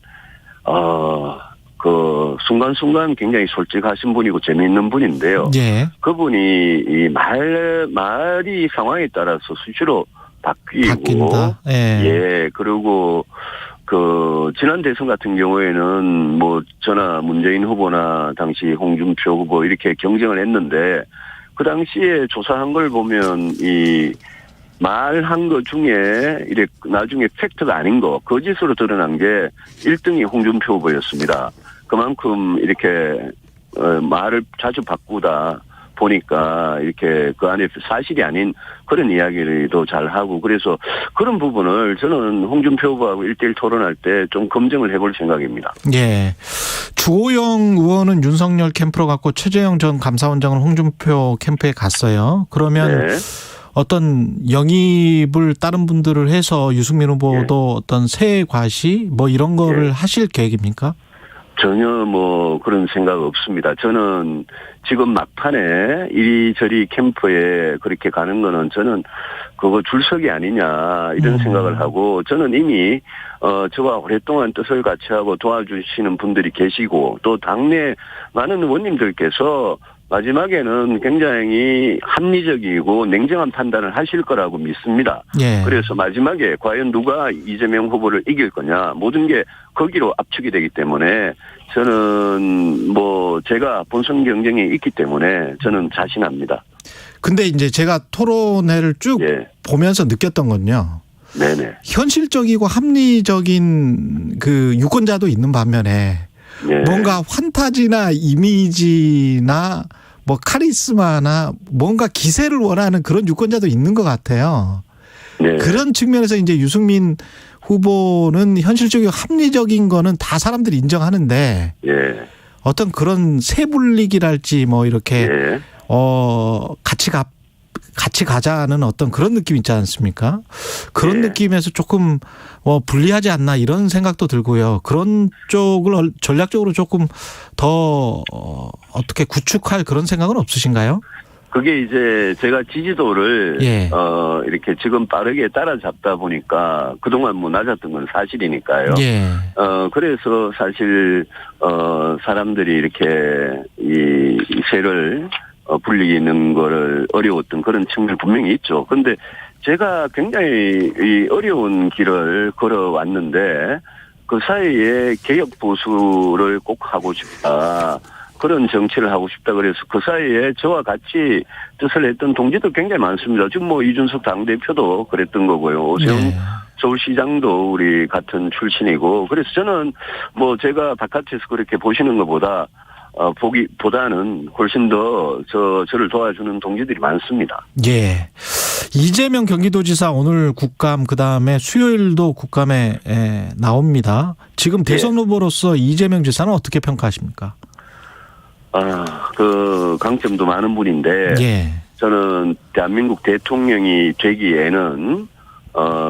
그 순간순간 굉장히 솔직하신 분이고 재미있는 분인데요. 예. 그분이 이 말이 상황에 따라서 수시로 바뀌고 예. 그리고 그 지난 대선 같은 경우에는 뭐 저나 문재인 후보나 당시 홍준표 후보 이렇게 경쟁을 했는데 그 당시에 조사한 걸 보면 이 말한 것 중에 이래 나중에 팩트가 아닌 거 거짓으로 드러난 게 1등이 홍준표 후보였습니다. 그만큼 이렇게 말을 자주 바꾸다 보니까 이렇게 그 안에 사실이 아닌 그런 이야기도 잘 하고 그래서 그런 부분을 저는 홍준표 후보하고 1대1 토론할 때 좀 검증을 해볼 생각입니다. 예. 주호영 의원은 윤석열 캠프로 갔고 최재형 전 감사원장은 홍준표 캠프에 갔어요. 그러면 어떤 영입을 다른 분들을 해서 유승민 후보도 어떤 새 과시 뭐 이런 거를 하실 계획입니까? 전혀 뭐 그런 생각 없습니다. 저는 지금 막판에 이리저리 캠프에 그렇게 가는 거는 저는 그거 줄서기 아니냐 이런 생각을 하고 저는 이미 저와 오랫동안 뜻을 같이 하고 도와주시는 분들이 계시고 또 당내 많은 의원님들께서 마지막에는 굉장히 합리적이고 냉정한 판단을 하실 거라고 믿습니다. 예. 그래서 마지막에 과연 누가 이재명 후보를 이길 거냐 모든 게 거기로 압축이 되기 때문에 저는 뭐 제가 본선 경쟁에 있기 때문에 저는 자신합니다. 근데 이제 제가 토론회를 쭉 보면서 느꼈던 건요. 네네. 현실적이고 합리적인 그 유권자도 있는 반면에 뭔가 환타지나 이미지나 뭐 카리스마나 뭔가 기세를 원하는 그런 유권자도 있는 것 같아요. 그런 측면에서 이제 유승민 후보는 현실적이고 합리적인 거는 다 사람들이 인정하는데 어떤 그런 세불릭이랄지 뭐 이렇게 같이 같이 가자는 어떤 그런 느낌 있지 않습니까? 그런 네. 느낌에서 조금 불리하지 않나 이런 생각도 들고요. 그런 쪽을 전략적으로 조금 더 어떻게 구축할 그런 생각은 없으신가요? 그게 이제 제가 지지도를 예. 이렇게 지금 빠르게 따라잡다 보니까 그동안 뭐 낮았던 건 사실이니까요. 예. 그래서 사실 사람들이 이렇게 이 세를 불리는 거를 어려웠던 그런 측면이 분명히 있죠. 그런데 제가 굉장히 이 어려운 길을 걸어왔는데 그 사이에 개혁 보수를 꼭 하고 싶다. 그런 정치를 하고 싶다 그래서 그 사이에 저와 같이 뜻을 했던 동지들 굉장히 많습니다. 지금 뭐 이준석 당대표도 그랬던 거고요. 오세훈 네. 서울시장도 우리 같은 출신이고 그래서 저는 뭐 제가 바깥에서 그렇게 보시는 것보다 보기보다는 훨씬 더 저를 도와주는 동지들이 많습니다. 예. 이재명 경기도지사 오늘 국감 그다음에 수요일도 국감에 나옵니다. 지금 대선 후보로서 이재명 지사는 어떻게 평가하십니까? 그 강점도 많은 분인데 예. 저는 대한민국 대통령이 되기에는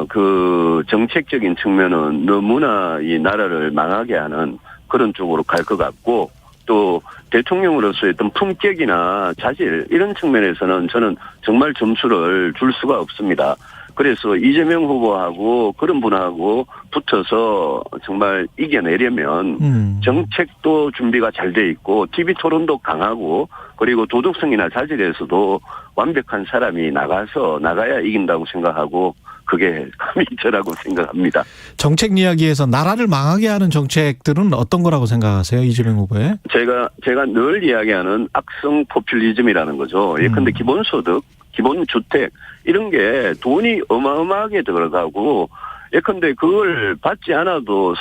그 정책적인 측면은 너무나 이 나라를 망하게 하는 그런 쪽으로 갈 것 같고 또 대통령으로서의 어떤 품격이나 자질 이런 측면에서는 저는 정말 점수를 줄 수가 없습니다. 그래서 이재명 후보하고 그런 분하고 붙어서 정말 이겨내려면 정책도 준비가 잘 돼 있고 TV 토론도 강하고 그리고 도덕성이나 자질에서도 완벽한 사람이 나가야 이긴다고 생각하고 그게 감히 저라고 생각합니다. 정책 이야기에서 나라를 망하게 하는 정책들은 어떤 거라고 생각하세요? 이재명 후보의? 제가 늘 이야기하는 악성 포퓰리즘이라는 거죠. 예컨대 기본소득, 기본주택 이런 게 돈이 어마어마하게 들어가고 예컨대 그걸 받지 않아도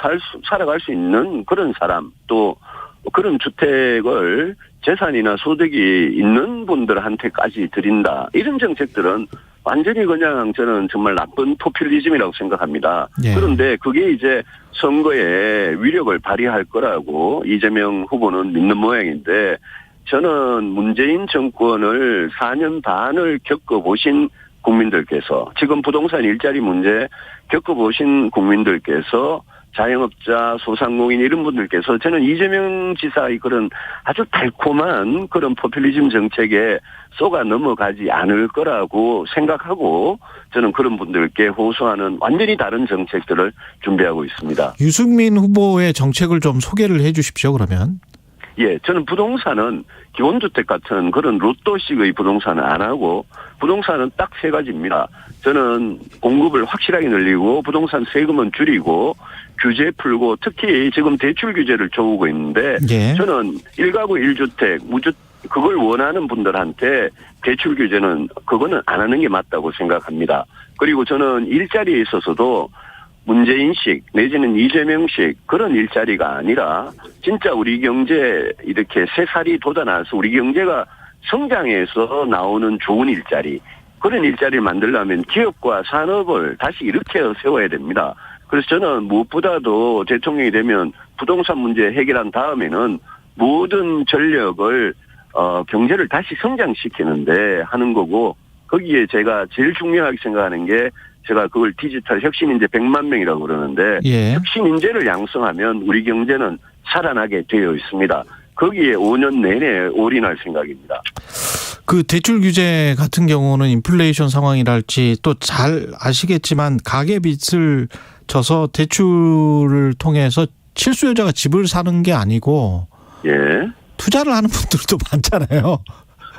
살아갈 수 있는 그런 사람 또 그런 주택을 재산이나 소득이 있는 분들한테까지 드린다. 이런 정책들은 완전히 그냥 저는 정말 나쁜 포퓰리즘이라고 생각합니다. 예. 그런데 그게 이제 선거에 위력을 발휘할 거라고 이재명 후보는 믿는 모양인데 저는 문재인 정권을 4년 반을 겪어보신 국민들께서 지금 부동산 일자리 문제 겪어보신 국민들께서 자영업자, 소상공인 이런 분들께서 저는 이재명 지사의 그런 아주 달콤한 그런 포퓰리즘 정책에 쏘가 넘어가지 않을 거라고 생각하고 저는 그런 분들께 호소하는 완전히 다른 정책들을 준비하고 있습니다. 유승민 후보의 정책을 좀 소개를 해 주십시오, 그러면. 예, 저는 부동산은 기본주택 같은 그런 로또식의 부동산은 안 하고 부동산은 딱 세 가지입니다. 저는 공급을 확실하게 늘리고 부동산 세금은 줄이고 규제 풀고 특히 지금 대출 규제를 줘오고 있는데 예. 저는 1가구 1주택 그걸 원하는 분들한테 대출 규제는 그거는 안 하는 게 맞다고 생각합니다. 그리고 저는 일자리에 있어서도 문재인식 내지는 이재명식 그런 일자리가 아니라 진짜 우리 경제 이렇게 새살이 돋아나서 우리 경제가 성장해서 나오는 좋은 일자리 그런 일자리를 만들려면 기업과 산업을 다시 일으켜 세워야 됩니다. 그래서 저는 무엇보다도 대통령이 되면 부동산 문제 해결한 다음에는 모든 전력을 경제를 다시 성장시키는데 하는 거고 거기에 제가 제일 중요하게 생각하는 게 제가 그걸 디지털 혁신인재 100만 명이라고 그러는데 예. 혁신인재를 양성하면 우리 경제는 살아나게 되어 있습니다. 거기에 5년 내내 올인할 생각입니다. 그 대출 규제 같은 경우는 인플레이션 상황이랄지 또 잘 아시겠지만 가계 빚을 져서 대출을 통해서 실수요자가 집을 사는 게 아니고 예. 투자를 하는 분들도 많잖아요.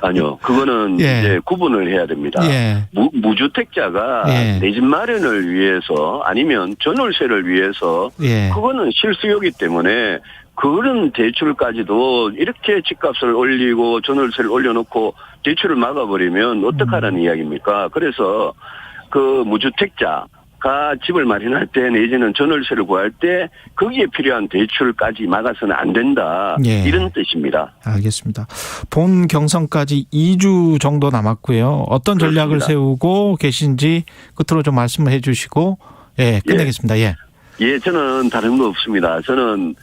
아니요. 그거는 예. 이제 구분을 해야 됩니다. 예. 무주택자가 예. 내 집 마련을 위해서 아니면 전월세를 위해서 예. 그거는 실수요기 때문에 그런 대출까지도 이렇게 집값을 올리고 전월세를 올려놓고 대출을 막아버리면 어떡하라는 이야기입니까? 그래서 그 무주택자가 집을 마련할 때 내지는 전월세를 구할 때 거기에 필요한 대출까지 막아서는 안 된다. 예. 이런 뜻입니다. 알겠습니다. 본 경선까지 2주 정도 남았고요. 어떤 전략을 그렇습니다. 세우고 계신지 끝으로 좀 말씀을 해 주시고 예, 끝내겠습니다. 예. 예, 저는 다른 거 없습니다. 저는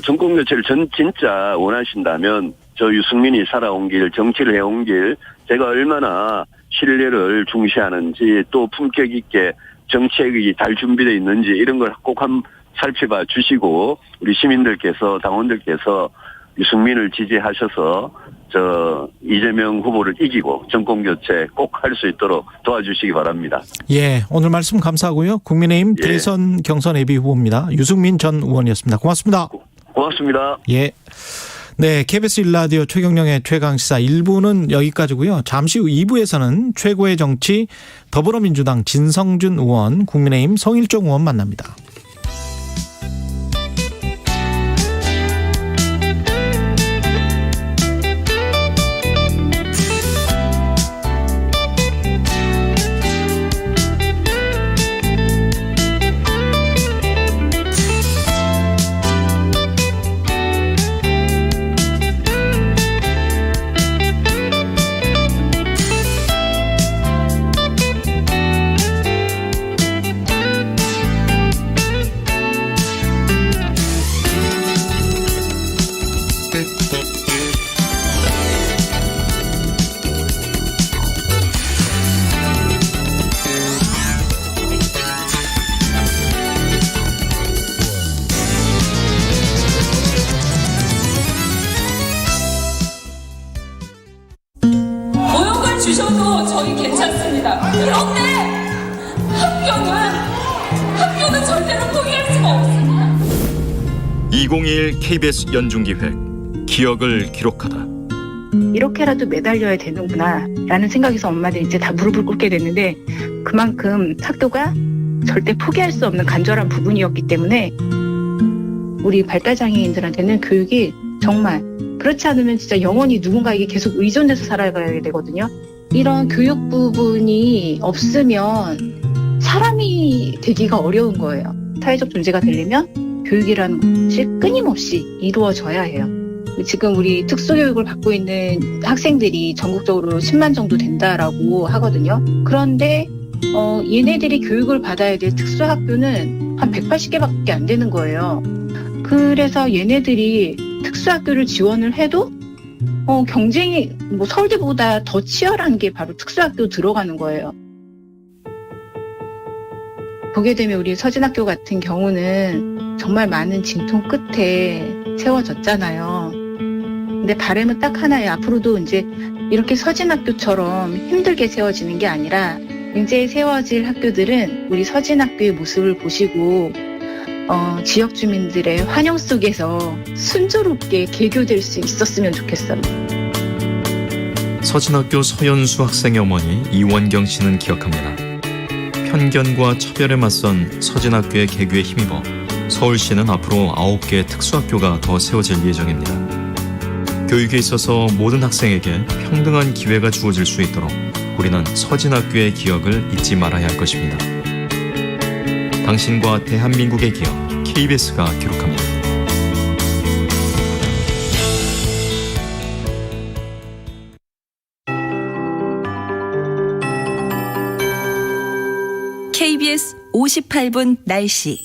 전국 교체를 진짜 원하신다면 저 유승민이 살아온 길, 정치를 해온 길 제가 얼마나 신뢰를 중시하는지 또 품격 있게 정책이 잘 준비되어 있는지 이런 걸 꼭 한번 살펴봐 주시고 우리 시민들께서 당원들께서 유승민을 지지하셔서 이재명 후보를 이기고 정권 교체 꼭 할 수 있도록 도와주시기 바랍니다. 예, 오늘 말씀 감사하고요. 국민의힘 예. 대선 경선 예비 후보입니다. 유승민 전 의원이었습니다. 고맙습니다. 고맙습니다. 예. 네, KBS 1라디오 최경영의 최강시사 1부는 여기까지고요. 잠시 후 2부에서는 최고의 정치 더불어민주당 진성준 의원, 국민의힘 성일종 의원 만납니다. 모욕을 주셔도 저희 괜찮습니다. 그런데 학교는 절대로 포기할 수가 없습니다. 2021 KBS 연중기획 기억을 기록하다. 이렇게라도 매달려야 되는구나 라는 생각에서 엄마들이 이제 다 무릎을 꿇게 됐는데 그만큼 학교가 절대 포기할 수 없는 간절한 부분이었기 때문에 우리 발달장애인들한테는 교육이 정말 그렇지 않으면 진짜 영원히 누군가에게 계속 의존해서 살아가야 되거든요. 이런 교육 부분이 없으면 사람이 되기가 어려운 거예요. 사회적 존재가 되려면 교육이라는 것이 끊임없이 이루어져야 해요. 지금 우리 특수교육을 받고 있는 학생들이 전국적으로 10만 정도 된다라고 하거든요. 그런데 얘네들이 교육을 받아야 될 특수학교는 한 180개밖에 안 되는 거예요. 그래서 얘네들이 특수학교를 지원을 해도 경쟁이 서울대보다 더 치열한 게 바로 특수학교 들어가는 거예요. 보게 되면 우리 서진학교 같은 경우는 정말 많은 진통 끝에 세워졌잖아요. 근데 바람은 딱 하나예요. 앞으로도 이제 이렇게 서진학교처럼 힘들게 세워지는 게 아니라 이제 세워질 학교들은 우리 서진학교의 모습을 보시고 지역 주민들의 환영 속에서 순조롭게 개교될 수 있었으면 좋겠어요. 서진학교 서연수 학생의 어머니 이원경 씨는 기억합니다. 편견과 차별에 맞선 서진학교의 개교에 힘입어 서울시는 앞으로 9개의 특수학교가 더 세워질 예정입니다. 교육에 있어서 모든 학생에게 평등한 기회가 주어질 수 있도록 우리는 서진학교의 기억을 잊지 말아야 할 것입니다. 당신과 대한민국의 기억, KBS가 기록합니다. KBS 58분 날씨.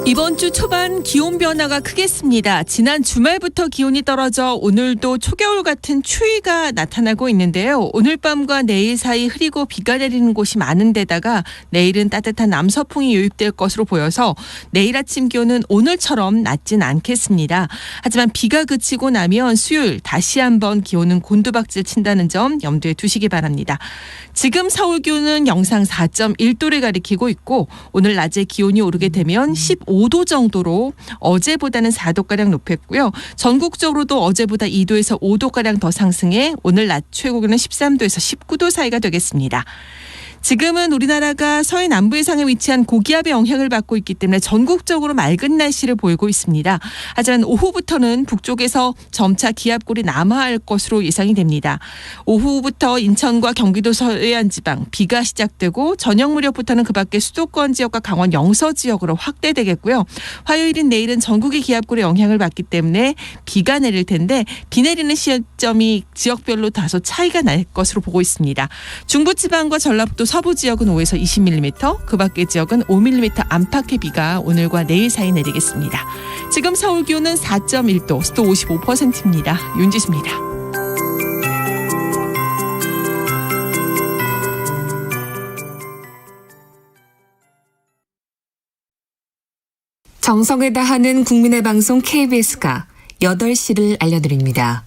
이번 주 초반 기온 변화가 크겠습니다. 지난 주말부터 기온이 떨어져 오늘도 초겨울 같은 추위가 나타나고 있는데요. 오늘 밤과 내일 사이 흐리고 비가 내리는 곳이 많은 데다가 내일은 따뜻한 남서풍이 유입될 것으로 보여서 내일 아침 기온은 오늘처럼 낮진 않겠습니다. 하지만 비가 그치고 나면 수요일 다시 한번 기온은 곤두박질 친다는 점 염두에 두시기 바랍니다. 지금 서울 기온은 영상 4.1도를 가리키고 있고 오늘 낮에 기온이 오르게 되면 15도 정도로 어제보다는 4도가량 높았고요. 전국적으로도 어제보다 2도에서 5도가량 더 상승해 오늘 낮 최고 기온은 13도에서 19도 사이가 되겠습니다. 지금은 우리나라가 서해 남부 해상에 위치한 고기압의 영향을 받고 있기 때문에 전국적으로 맑은 날씨를 보이고 있습니다. 하지만 오후부터는 북쪽에서 점차 기압골이 남하할 것으로 예상이 됩니다. 오후부터 인천과 경기도 서해안 지방 비가 시작되고 저녁 무렵부터는 그 밖에 수도권 지역과 강원 영서 지역으로 확대되겠고요. 화요일인 내일은 전국의 기압골의 영향을 받기 때문에 비가 내릴 텐데 비 내리는 시점이 지역별로 다소 차이가 날 것으로 보고 있습니다. 중부지방과 전라북도 서부 지역은 5에서 20mm, 그 밖의 지역은 5mm 안팎의 비가 오늘과 내일 사이 내리겠습니다. 지금 서울 기온은 4.1도, 습도 55%입니다. 윤지수입니다. 정성을 다하는 국민의 방송 KBS가 8시를 알려드립니다.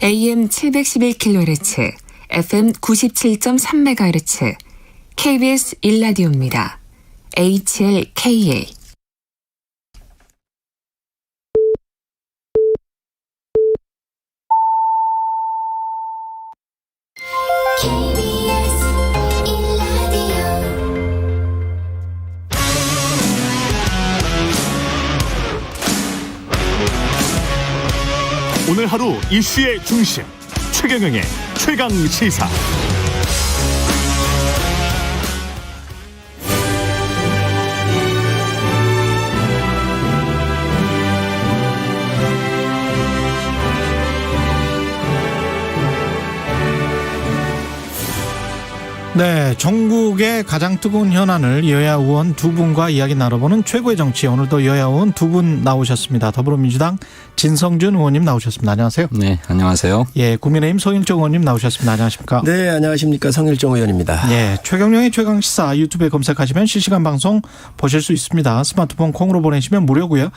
AM 711kHz, FM 97.3MHz, KBS 1라디오입니다. HLKA. 오늘 하루 이슈의 중심 최경영의 최강 시사. 네, 전국의 가장 뜨거운 현안을 여야 의원 두 분과 이야기 나눠보는 최고의 정치. 오늘도 여야 의원 두 분 나오셨습니다. 더불어민주당 진성준 의원님 나오셨습니다. 안녕하세요. 네, 안녕하세요. 예, 국민의힘 송일정 의원님 나오셨습니다. 안녕하십니까? 네, 안녕하십니까. 송일정 의원입니다. 예, 최경영의 최강시사 유튜브에 검색하시면 실시간 방송 보실 수 있습니다. 스마트폰 콩으로 보내시면 무료고요.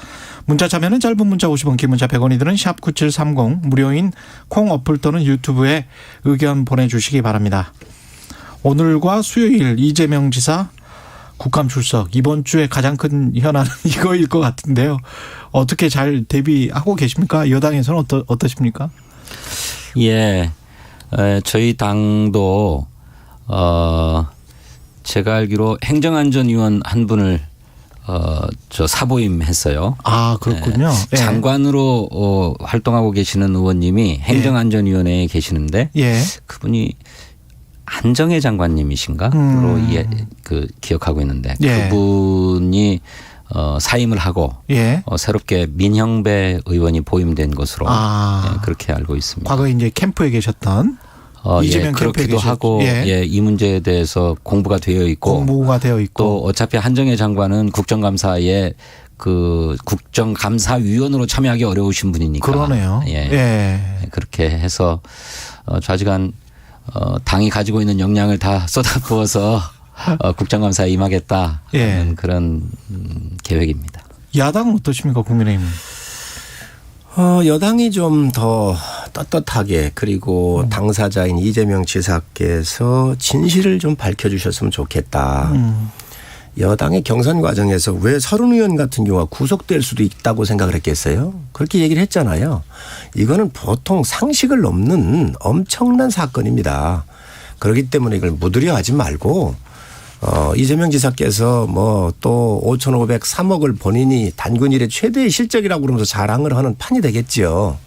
문자 참여는 짧은 문자 50원, 긴 문자 100원이 드는 샵 9730 무료인 콩 어플 또는 유튜브에 의견 보내주시기 바랍니다. 오늘과 수요일 이재명 지사 국감 출석, 이번 주에 가장 큰 현안은 이거일 것 같은데요. 어떻게 잘 대비하고 계십니까? 여당에서는 어떠십니까? 예, 저희 당도 제가 알기로 행정안전위원 한 분을 사보임했어요. 아, 그렇군요. 예, 장관으로 활동하고 계시는 의원님이 행정안전위원회에 계시는데 그분이 한정혜 장관님이신가로 기억하고 있는데 그분이 사임을 하고 새롭게 민형배 의원이 보임된 것으로 그렇게 알고 있습니다. 과거에 이제 캠프에 계셨던 이재명 캠프에 그렇기도 하고 이 문제에 대해서 공부가 되어 있고 또 어차피 한정혜 장관은 국정감사에 국정감사위원으로 참여하기 어려우신 분이니까 그러네요. 그렇게 해서 좌지간 당이 가지고 있는 역량을 다 쏟아부어서 국정감사에 임하겠다는 그런 계획입니다. 야당은 어떠십니까, 국민의힘? 여당이 좀 더 떳떳하게 그리고 당사자인 이재명 지사께서 진실을 좀 밝혀주셨으면 좋겠다. 여당의 경선 과정에서 왜 서른 의원 같은 경우가 구속될 수도 있다고 생각을 했겠어요? 그렇게 얘기를 했잖아요. 이거는 보통 상식을 넘는 엄청난 사건입니다. 그렇기 때문에 이걸 무드려하지 말고 이재명 지사께서 뭐 또 5,503억을 본인이 단군 이래 최대의 실적이라고 그러면서 자랑을 하는 판이 되겠지요.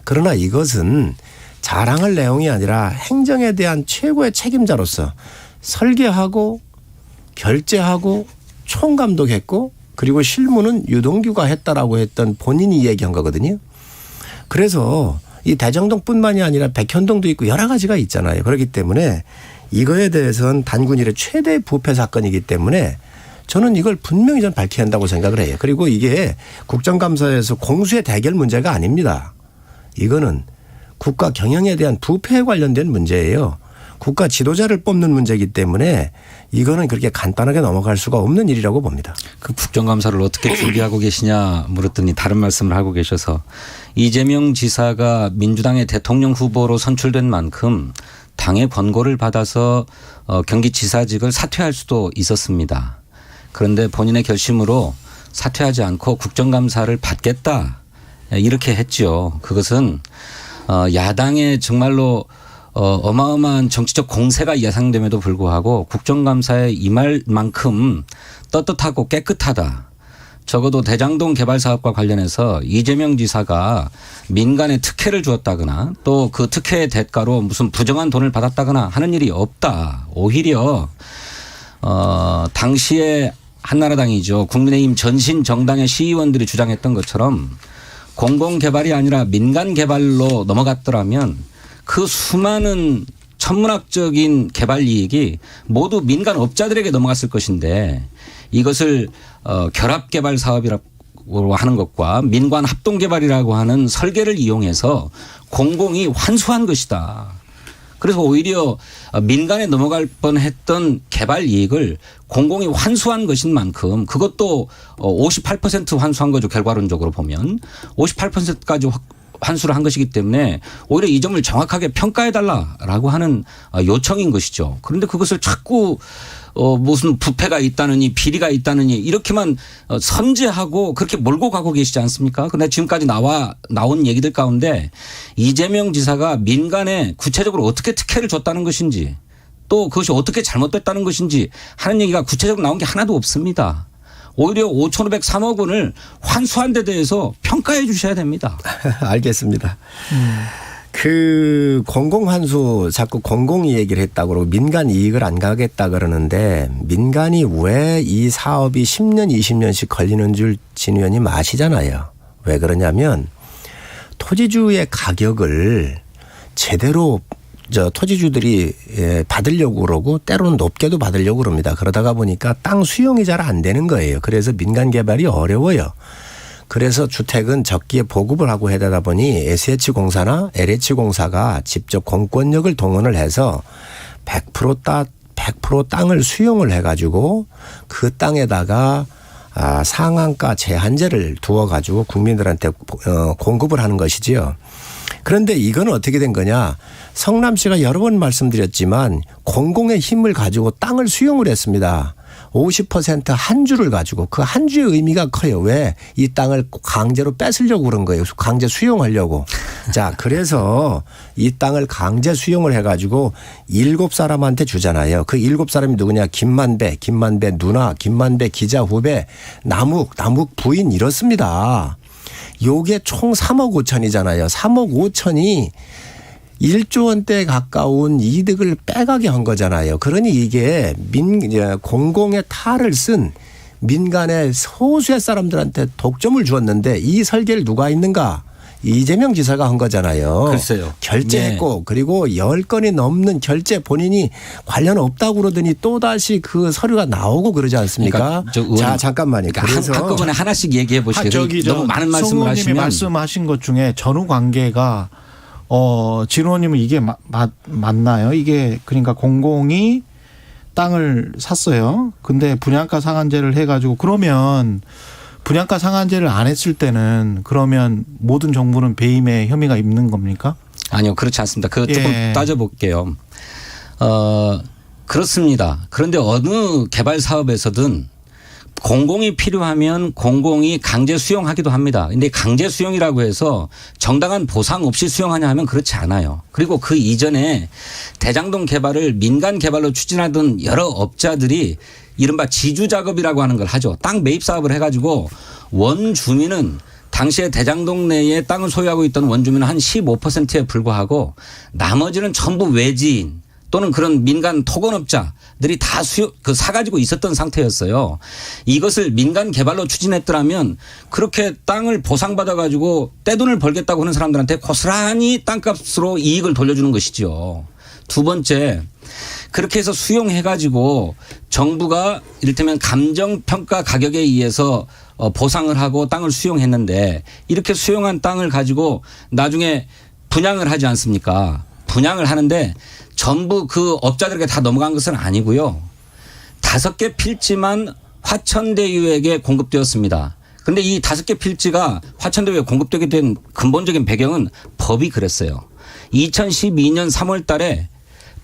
그러나 이것은 자랑할 내용이 아니라 행정에 대한 최고의 책임자로서 설계하고 결재하고 총감독했고 그리고 실무는 유동규가 했다라고 했던 본인이 얘기한 거거든요. 그래서 이 대정동뿐만이 아니라 백현동도 있고 여러 가지가 있잖아요. 그렇기 때문에 이거에 대해서는 단군 이래 최대의 부패 사건이기 때문에 저는 이걸 분명히 좀 밝혀야 한다고 생각을 해요. 그리고 이게 국정감사에서 공수의 대결 문제가 아닙니다. 이거는 국가 경영에 대한 부패에 관련된 문제예요. 국가 지도자를 뽑는 문제이기 때문에 이거는 그렇게 간단하게 넘어갈 수가 없는 일이라고 봅니다. 그 국정감사를 어떻게 준비하고 계시냐 물었더니 다른 말씀을 하고 계셔서 이재명 지사가 민주당의 대통령 후보로 선출된 만큼 당의 권고를 받아서 경기지사직을 사퇴할 수도 있었습니다. 그런데 본인의 결심으로 사퇴하지 않고 국정감사를 받겠다 이렇게 했죠. 그것은 야당의 정말로 어마어마한 정치적 공세가 예상됨에도 불구하고 국정감사에 임할 만큼 떳떳하고 깨끗하다. 적어도 대장동 개발 사업과 관련해서 이재명 지사가 민간에 특혜를 주었다거나 또 그 특혜의 대가로 무슨 부정한 돈을 받았다거나 하는 일이 없다. 오히려 당시에 한나라당이죠. 국민의힘 전신 정당의 시의원들이 주장했던 것처럼 공공개발이 아니라 민간개발로 넘어갔더라면 그 수많은 천문학적인 개발 이익이 모두 민간 업자들에게 넘어갔을 것인데 이것을 결합개발 사업이라고 하는 것과 민관 합동개발이라고 하는 설계를 이용해서 공공이 환수한 것이다. 그래서 오히려 민간에 넘어갈 뻔했던 개발 이익을 공공이 환수한 것인 만큼 그것도 58% 환수한 거죠. 결과론적으로 보면 58%까지 환수를 한 것이기 때문에 오히려 이 점을 정확하게 평가해달라라고 하는 요청인 것이죠. 그런데 그것을 자꾸 무슨 부패가 있다느니 비리가 있다느니 이렇게만 선제하고 그렇게 몰고 가고 계시지 않습니까? 그런데 지금까지 나온 얘기들 가운데 이재명 지사가 민간에 구체적으로 어떻게 특혜를 줬다는 것인지 또 그것이 어떻게 잘못됐다는 것인지 하는 얘기가 구체적으로 나온 게 하나도 없습니다. 오히려 5,503억 원을 환수한 데 대해서 평가해 주셔야 됩니다. 알겠습니다. 그 공공환수 자꾸 공공이 얘기를 했다고 그러고 민간 이익을 안 가겠다 그러는데 민간이 왜 이 사업이 10년 20년씩 걸리는 줄 진 의원님 아시잖아요. 왜 그러냐면 토지주의 가격을 제대로 토지주들이 받으려고 그러고 때로는 높게도 받으려고 그럽니다. 그러다가 보니까 땅 수용이 잘 안 되는 거예요. 그래서 민간 개발이 어려워요. 그래서 주택은 적기에 보급을 하고 해다 보니 SH공사나 LH공사가 직접 공권력을 동원을 해서 100% 땅을 수용을 해가지고 그 땅에다가 상한가 제한제를 두어가지고 국민들한테 공급을 하는 것이지요. 그런데 이건 어떻게 된 거냐. 성남시가 여러 번 말씀드렸지만 공공의 힘을 가지고 땅을 수용을 했습니다. 50% 한 주를 가지고 그 한 주의 의미가 커요. 왜? 이 땅을 강제로 뺏으려고 그런 거예요. 강제 수용하려고. 자, 그래서 이 땅을 강제 수용을 해가지고 7사람한테 주잖아요. 그 7사람이 누구냐? 김만배 누나, 김만배 기자 후배, 남욱 부인 이렇습니다. 요게 총 3억 5천이잖아요. 3억 5천이 1조 원대에 가까운 이득을 빼가게 한 거잖아요. 그러니 이게 공공의 탈을 쓴 민간의 소수의 사람들한테 독점을 주었는데 이 설계를 누가 했는가? 이재명 지사가 한 거잖아요. 글쎄요. 결제했고 네. 그리고 10건이 넘는 결제 본인이 관련 없다고 그러더니 또다시 그 서류가 나오고 그러지 않습니까? 그러니까 자, 잠깐만요. 그러니까 그래서 한꺼번에 하나씩 얘기해 보시죠. 너무 많은 말씀을 하시면. 말씀하신 것 중에 전후 관계가 진 의원님은 이게 맞나요? 이게 그러니까 공공이 땅을 샀어요. 근데 분양가 상한제를 해가지고 그러면 분양가 상한제를 안 했을 때는 그러면 모든 정부는 배임의 혐의가 있는 겁니까? 아니요. 그렇지 않습니다. 그거 조금 따져볼게요. 그렇습니다. 그런데 어느 개발 사업에서든 공공이 필요하면 공공이 강제 수용하기도 합니다. 그런데 강제 수용이라고 해서 정당한 보상 없이 수용하냐 하면 그렇지 않아요. 그리고 그 이전에 대장동 개발을 민간 개발로 추진하던 여러 업자들이 이른바 지주작업이라고 하는 걸 하죠. 땅 매입 사업을 해가지고 원주민은 당시에 대장동 내에 땅을 소유하고 있던 원주민은 한 15%에 불과하고 나머지는 전부 외지인 또는 그런 민간 토건업자들이 다 사가지고 있었던 상태였어요. 이것을 민간 개발로 추진했더라면 그렇게 땅을 보상받아 가지고 떼돈을 벌겠다고 하는 사람들한테 고스란히 땅값으로 이익을 돌려주는 것이죠. 두 번째, 그렇게 해서 수용해 가지고 정부가 이를테면 감정평가 가격에 의해서 보상을 하고 땅을 수용했는데 이렇게 수용한 땅을 가지고 나중에 분양을 하지 않습니까? 분양을 하는데 전부 그 업자들에게 다 넘어간 것은 아니고요. 5개 필지만 화천대유에게 공급되었습니다. 그런데 이 5개 필지가 화천대유에 공급되게 된 근본적인 배경은 법이 그랬어요. 2012년 3월 달에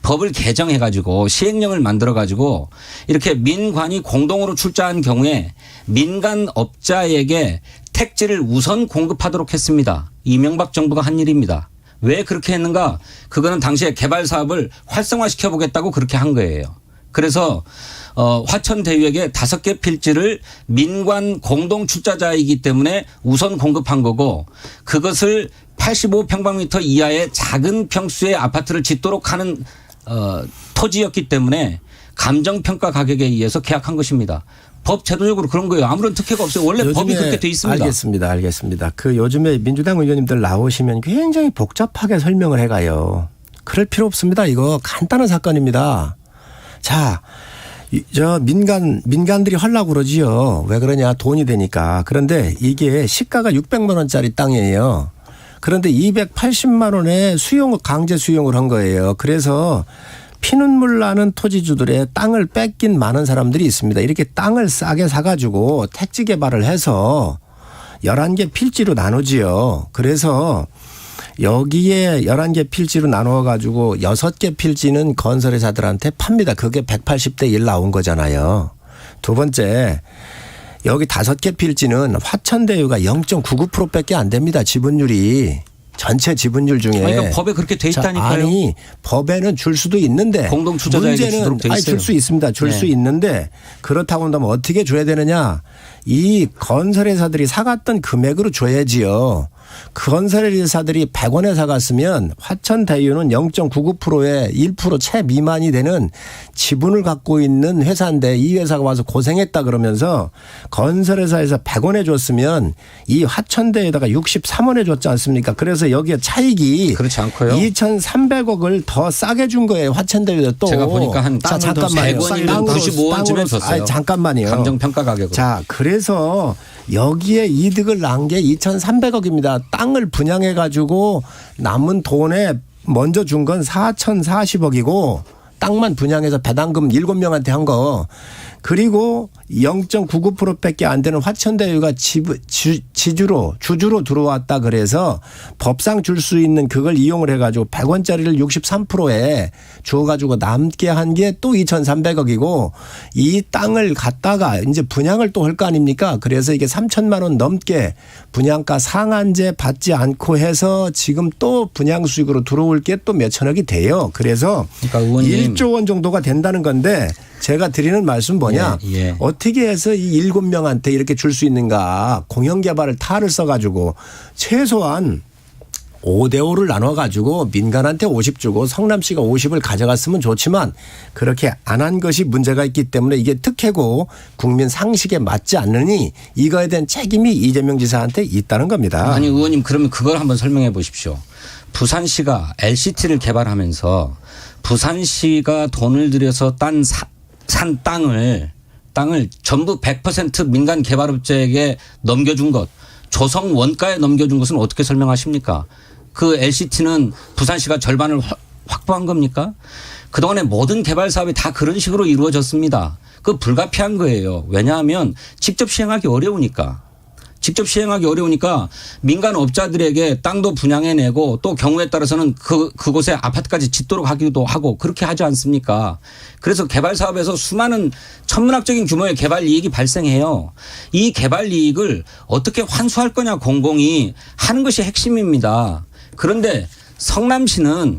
법을 개정해 가지고 시행령을 만들어 가지고 이렇게 민관이 공동으로 출자한 경우에 민간 업자에게 택지를 우선 공급하도록 했습니다. 이명박 정부가 한 일입니다. 왜 그렇게 했는가? 그거는 당시에 개발 사업을 활성화시켜 보겠다고 그렇게 한 거예요. 그래서 화천대유에게 5개 필지를 민관 공동 출자자이기 때문에 우선 공급한 거고 그것을 85평방미터 이하의 작은 평수의 아파트를 짓도록 하는 토지였기 때문에 감정평가 가격에 의해서 계약한 것입니다. 법 제도적으로 그런 거예요. 아무런 특혜가 없어요. 원래 법이 그렇게 돼 있습니다. 알겠습니다. 그 요즘에 민주당 의원님들 나오시면 굉장히 복잡하게 설명을 해가요. 그럴 필요 없습니다. 이거 간단한 사건입니다. 자, 민간들이 하려고 그러지요. 왜 그러냐? 돈이 되니까. 그런데 이게 시가가 600만 원짜리 땅이에요. 그런데 280만 원에 강제 수용을 한 거예요. 그래서 피눈물 나는 토지주들의 땅을 뺏긴 많은 사람들이 있습니다. 이렇게 땅을 싸게 사가지고 택지 개발을 해서 11개 필지로 나누지요. 그래서 여기에 11개 필지로 나누어 가지고 6개 필지는 건설회사들한테 팝니다. 그게 180대 1 나온 거잖아요. 두 번째, 여기 5개 필지는 화천대유가 0.99%밖에 안 됩니다. 지분율이. 전체 지분율 중에. 그러니까 법에 그렇게 돼 있다니까요. 아니, 법에는 줄 수도 있는데. 공동 투자자에게 주도록 돼 있어요. 줄 수 있습니다. 줄 수 있는데 그렇다고 한다면 어떻게 줘야 되느냐. 이 건설회사들이 사갔던 금액으로 줘야지요. 건설회사들이 100원에 사갔으면 화천대유는 0.99%에 1% 채 미만이 되는 지분을 갖고 있는 회사인데 이 회사가 와서 고생했다 그러면서 건설회사에서 100원에 줬으면 이 화천대유에다가 63원에 줬지 않습니까? 그래서 여기에 차익이 그렇지 않고요. 2,300억을 더 싸게 준 거예요. 화천대유에 또. 제가 보니까 한 잠깐만요. 100원이면 95원쯤에 줬어요. 아니, 잠깐만요. 감정평가 가격으로. 자, 그래서 여기에 이득을 난 게 2,300억입니다. 땅을 분양해 가지고 남은 돈에 먼저 준 건 4,040억이고 땅만 분양해서 배당금 7명한테 한 거. 그리고 0.99%밖에 안 되는 화천대유가 주주로 들어왔다 그래서 법상 줄 수 있는 그걸 이용을 해가지고 100원짜리를 63%에 주어가지고 남게 한 게 또 2,300억이고 이 땅을 갖다가 이제 분양을 또 할 거 아닙니까? 그래서 이게 3천만 원 넘게 분양가 상한제 받지 않고 해서 지금 또 분양 수익으로 들어올 게 또 몇천억이 돼요. 그래서 그러니까 의원님. 1조 원 정도가 된다는 건데 제가 드리는 말씀 뭐냐. 어떻게 해서 이 7명한테 이렇게 줄 수 있는가. 공영개발을 탈을 써가지고 최소한 5대5를 나눠가지고 민간한테 50 주고 성남시가 50을 가져갔으면 좋지만 그렇게 안 한 것이 문제가 있기 때문에 이게 특혜고 국민 상식에 맞지 않느니 이거에 대한 책임이 이재명 지사한테 있다는 겁니다. 아니 의원님 그러면 그걸 한번 설명해 보십시오. 부산시가 LCT를 개발하면서 부산시가 돈을 들여서 산 땅을 전부 100% 민간 개발업체에게 넘겨준 것, 조성 원가에 넘겨준 것은 어떻게 설명하십니까? 그 LCT는 부산시가 절반을 확보한 겁니까? 그동안의 모든 개발 사업이 다 그런 식으로 이루어졌습니다. 그 불가피한 거예요. 왜냐하면 직접 시행하기 어려우니까. 직접 시행하기 어려우니까 민간 업자들에게 땅도 분양해내고 또 경우에 따라서는 그곳에 아파트까지 짓도록 하기도 하고 그렇게 하지 않습니까? 그래서 개발 사업에서 수많은 천문학적인 규모의 개발 이익이 발생해요. 이 개발 이익을 어떻게 환수할 거냐 공공이 하는 것이 핵심입니다. 그런데 성남시가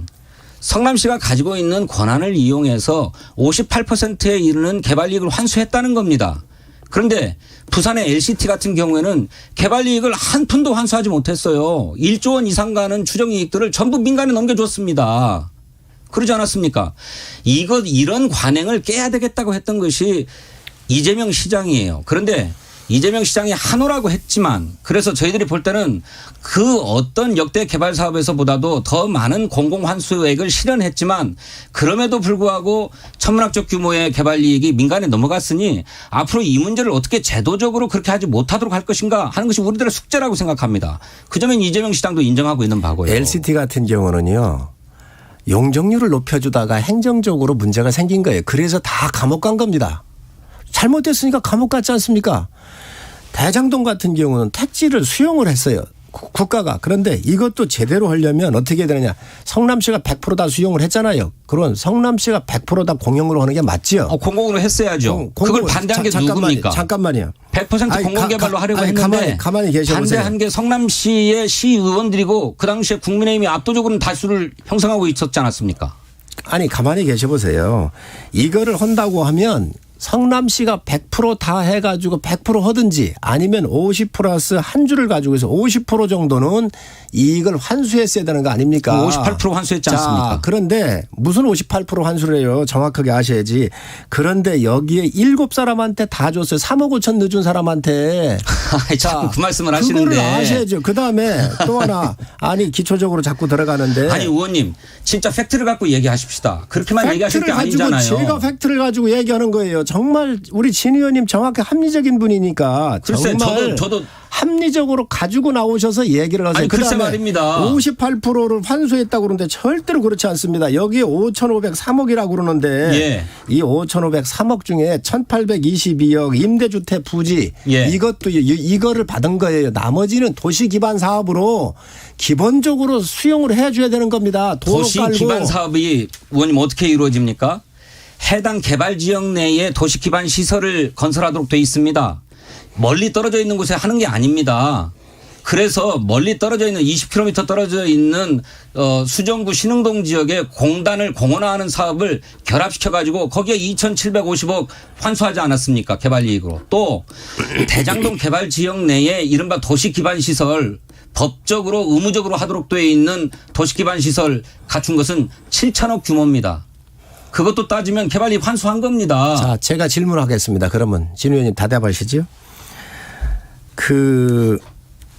가지고 있는 권한을 이용해서 58%에 이르는 개발 이익을 환수했다는 겁니다. 그런데 부산의 LCT 같은 경우에는 개발 이익을 한 푼도 환수하지 못했어요. 1조 원 이상 가는 추정 이익들을 전부 민간에 넘겨줬습니다. 그러지 않았습니까? 이런 관행을 깨야 되겠다고 했던 것이 이재명 시장이에요. 그런데 이재명 시장이 하노라고 했지만 그래서 저희들이 볼 때는 그 어떤 역대 개발 사업에서보다도 더 많은 공공환수액을 실현했지만 그럼에도 불구하고 천문학적 규모의 개발 이익이 민간에 넘어갔으니 앞으로 이 문제를 어떻게 제도적으로 그렇게 하지 못하도록 할 것인가 하는 것이 우리들의 숙제라고 생각합니다. 그 점은 이재명 시장도 인정하고 있는 바고요. LCT 같은 경우는요. 용적률을 높여주다가 행정적으로 문제가 생긴 거예요. 그래서 다 감옥 간 겁니다. 잘못됐으니까 감옥 갔지 않습니까? 대장동 같은 경우는 택지를 수용을 했어요. 국가가. 그런데 이것도 제대로 하려면 어떻게 해야 되느냐. 성남시가 100% 다 수용을 했잖아요. 그런 성남시가 100% 다 공영으로 하는 게 맞지요. 공공으로 했어야죠. 그걸 반대한 게 누굽니까? 잠깐만요. 100% 공공개발로 하려고 했는데 가만히 계셔보세요. 반대한 게 성남시의 시의원들이고 그 당시에 국민의힘이 압도적으로 다수를 형성하고 있었지 않았습니까? 아니 가만히 계셔보세요. 이거를 한다고 하면 성남시가 100% 다 해가지고 100% 하든지 아니면 50 플러스 한 주를 가지고 해서 50% 정도는 이익을 환수했어야 되는 거 아닙니까? 58% 환수했지 않습니까? 자, 그런데 무슨 58% 환수를 해요? 정확하게 아셔야지. 그런데 여기에 7사람한테 다 줬어요. 3억 5천 늦은 사람한테. 자꾸 그 말씀을 하시는데. 그거를 아셔야죠. 그다음에 또 하나 아니 기초적으로 자꾸 들어가는데. 아니 의원님 진짜 팩트를 갖고 얘기하십시다. 그렇게만 얘기하실 게 아니잖아요. 제가 팩트를 가지고 얘기하는 거예요. 정말 우리 진 의원님 정확히 합리적인 분이니까 글쎄, 정말 저도 합리적으로 가지고 나오셔서 얘기를 하세요. 아니, 글쎄 그다음에 말입니다. 58%를 환수했다고 그러는데 절대로 그렇지 않습니다. 여기에 5,503억이라고 그러는데 예. 이 5,503억 중에 1,822억 임대주택 부지 예. 이거를 받은 거예요. 나머지는 도시 기반 사업으로 기본적으로 수용을 해줘야 되는 겁니다. 도로 도시 깔고. 기반 사업이 의원님 어떻게 이루어집니까? 해당 개발 지역 내에 도시 기반 시설을 건설하도록 돼 있습니다. 멀리 떨어져 있는 곳에 하는 게 아닙니다. 그래서 멀리 떨어져 있는 20km 떨어져 있는 수정구 신흥동 지역에 공단을 공원화하는 사업을 결합시켜 가지고 거기에 2,750억 환수하지 않았습니까? 개발 이익으로. 또 대장동 개발 지역 내에 이른바 도시 기반 시설 법적으로 의무적으로 하도록 되어 있는 도시 기반 시설 갖춘 것은 7천억 규모입니다. 그것도 따지면 개발 이익 환수한 겁니다. 자, 제가 질문하겠습니다. 그러면 진 의원님 답답하시죠? 그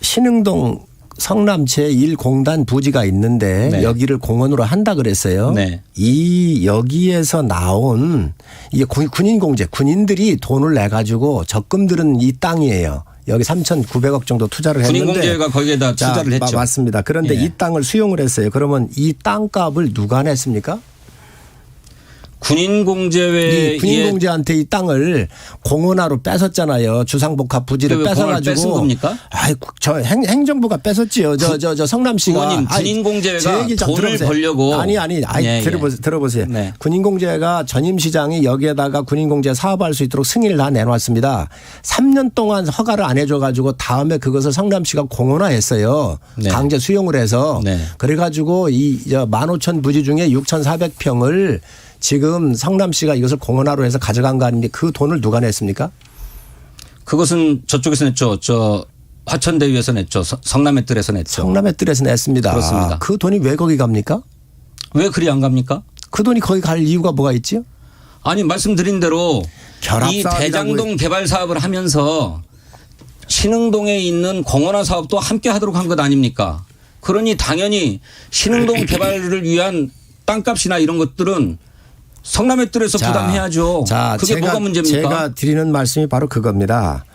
신흥동 성남 제1공단 부지가 있는데 네. 여기를 공원으로 한다 그랬어요. 네. 이 여기에서 나온 이게 군인들이 돈을 내 가지고 적금 들은 이 땅이에요. 여기 3,900억 정도 투자를 했는데 군인공제가 거기에다 투자를 했죠. 맞습니다. 그런데 예. 이 땅을 수용을 했어요. 그러면 이 땅값을 누가 냈습니까? 군인공제회에 군인공제한테 이 땅을 공원화로 뺏었잖아요. 주상복합 부지를 뺏어가지고. 뺏은 겁니까? 아이고, 저 행정부가 뺏었지요. 저 성남시가. 의원님, 군인공제회가 돈을 벌려고. 아니, 예, 들어보세요. 네. 군인공제가 전임시장이 여기에다가 군인공제 사업할 수 있도록 승인을 다 내놓았습니다. 3년 동안 허가를 안 해줘가지고 다음에 그것을 성남시가 공원화했어요. 네. 강제 수용을 해서. 네. 그래가지고 이 15,000 부지 중에 6,400평을 지금 성남시가 이것을 공원화로 해서 가져간 거 아닌데 그 돈을 누가 냈습니까? 그것은 저쪽에서 냈죠. 저 화천대유에서 냈죠. 성남의 뜰에서 냈죠. 성남의 뜰에서 냈습니다. 그렇습니다. 그 돈이 왜 거기 갑니까? 왜 그리 안 갑니까? 그 돈이 거기 갈 이유가 뭐가 있죠? 아니 말씀드린 대로 이 대장동 개발 사업을 하면서 신흥동에 있는 공원화 사업도 함께 하도록 한 것 아닙니까? 그러니 당연히 신흥동 개발을 위한 땅값이나 이런 것들은 성남의 뜰에서 부담해야죠. 그게 뭐가 문제입니까? 제가 드리는 말씀이 바로 그겁니다.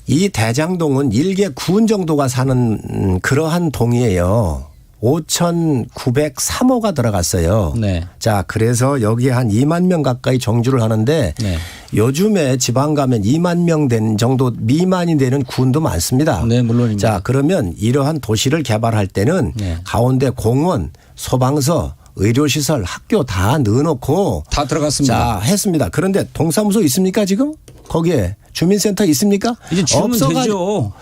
이 대장동은 일개 구은 정도가 사는 그러한 동이에요. 5,903호가 들어갔어요. 네. 자, 그래서 여기에 한 2만 명 가까이 정주를 하는데 네. 요즘에 지방 가면 2만 명 된 정도 미만이 되는 군도 많습니다. 네, 물론입니다. 자, 그러면 이러한 도시를 개발할 때는 네. 가운데 공원, 소방서, 의료시설, 학교 다 넣어놓고 다 들어갔습니다. 자, 했습니다. 그런데 동사무소 있습니까 지금? 거기에 주민센터 있습니까? 이제 지으면 되죠.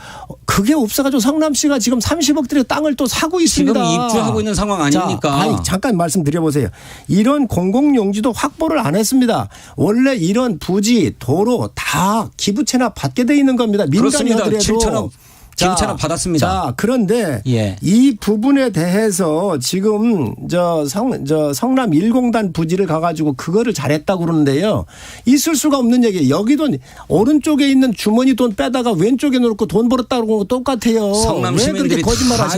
그게 없어가지고 성남시가 지금 30억 들여 땅을 또 사고 있습니다. 지금 입주하고 있는 상황 아닙니까? 자, 아니, 잠깐 말씀드려보세요. 이런 공공용지도 확보를 안 했습니다. 원래 이런 부지, 도로 다 기부채납 받게 돼 있는 겁니다. 민간이 그렇습니다. 하더라도. 7천억 기부채납 받았습니다. 자, 그런데 예. 이 부분에 대해서 지금 성남 1공단 부지를 가가지고 그거를 잘했다고 그러는데요. 있을 수가 없는 얘기예요. 여기도 오른쪽에 있는 주머니 돈 빼다가 왼쪽에 놓고 돈 벌었다고 그러는 거 똑같아요. 성남 시민들이 다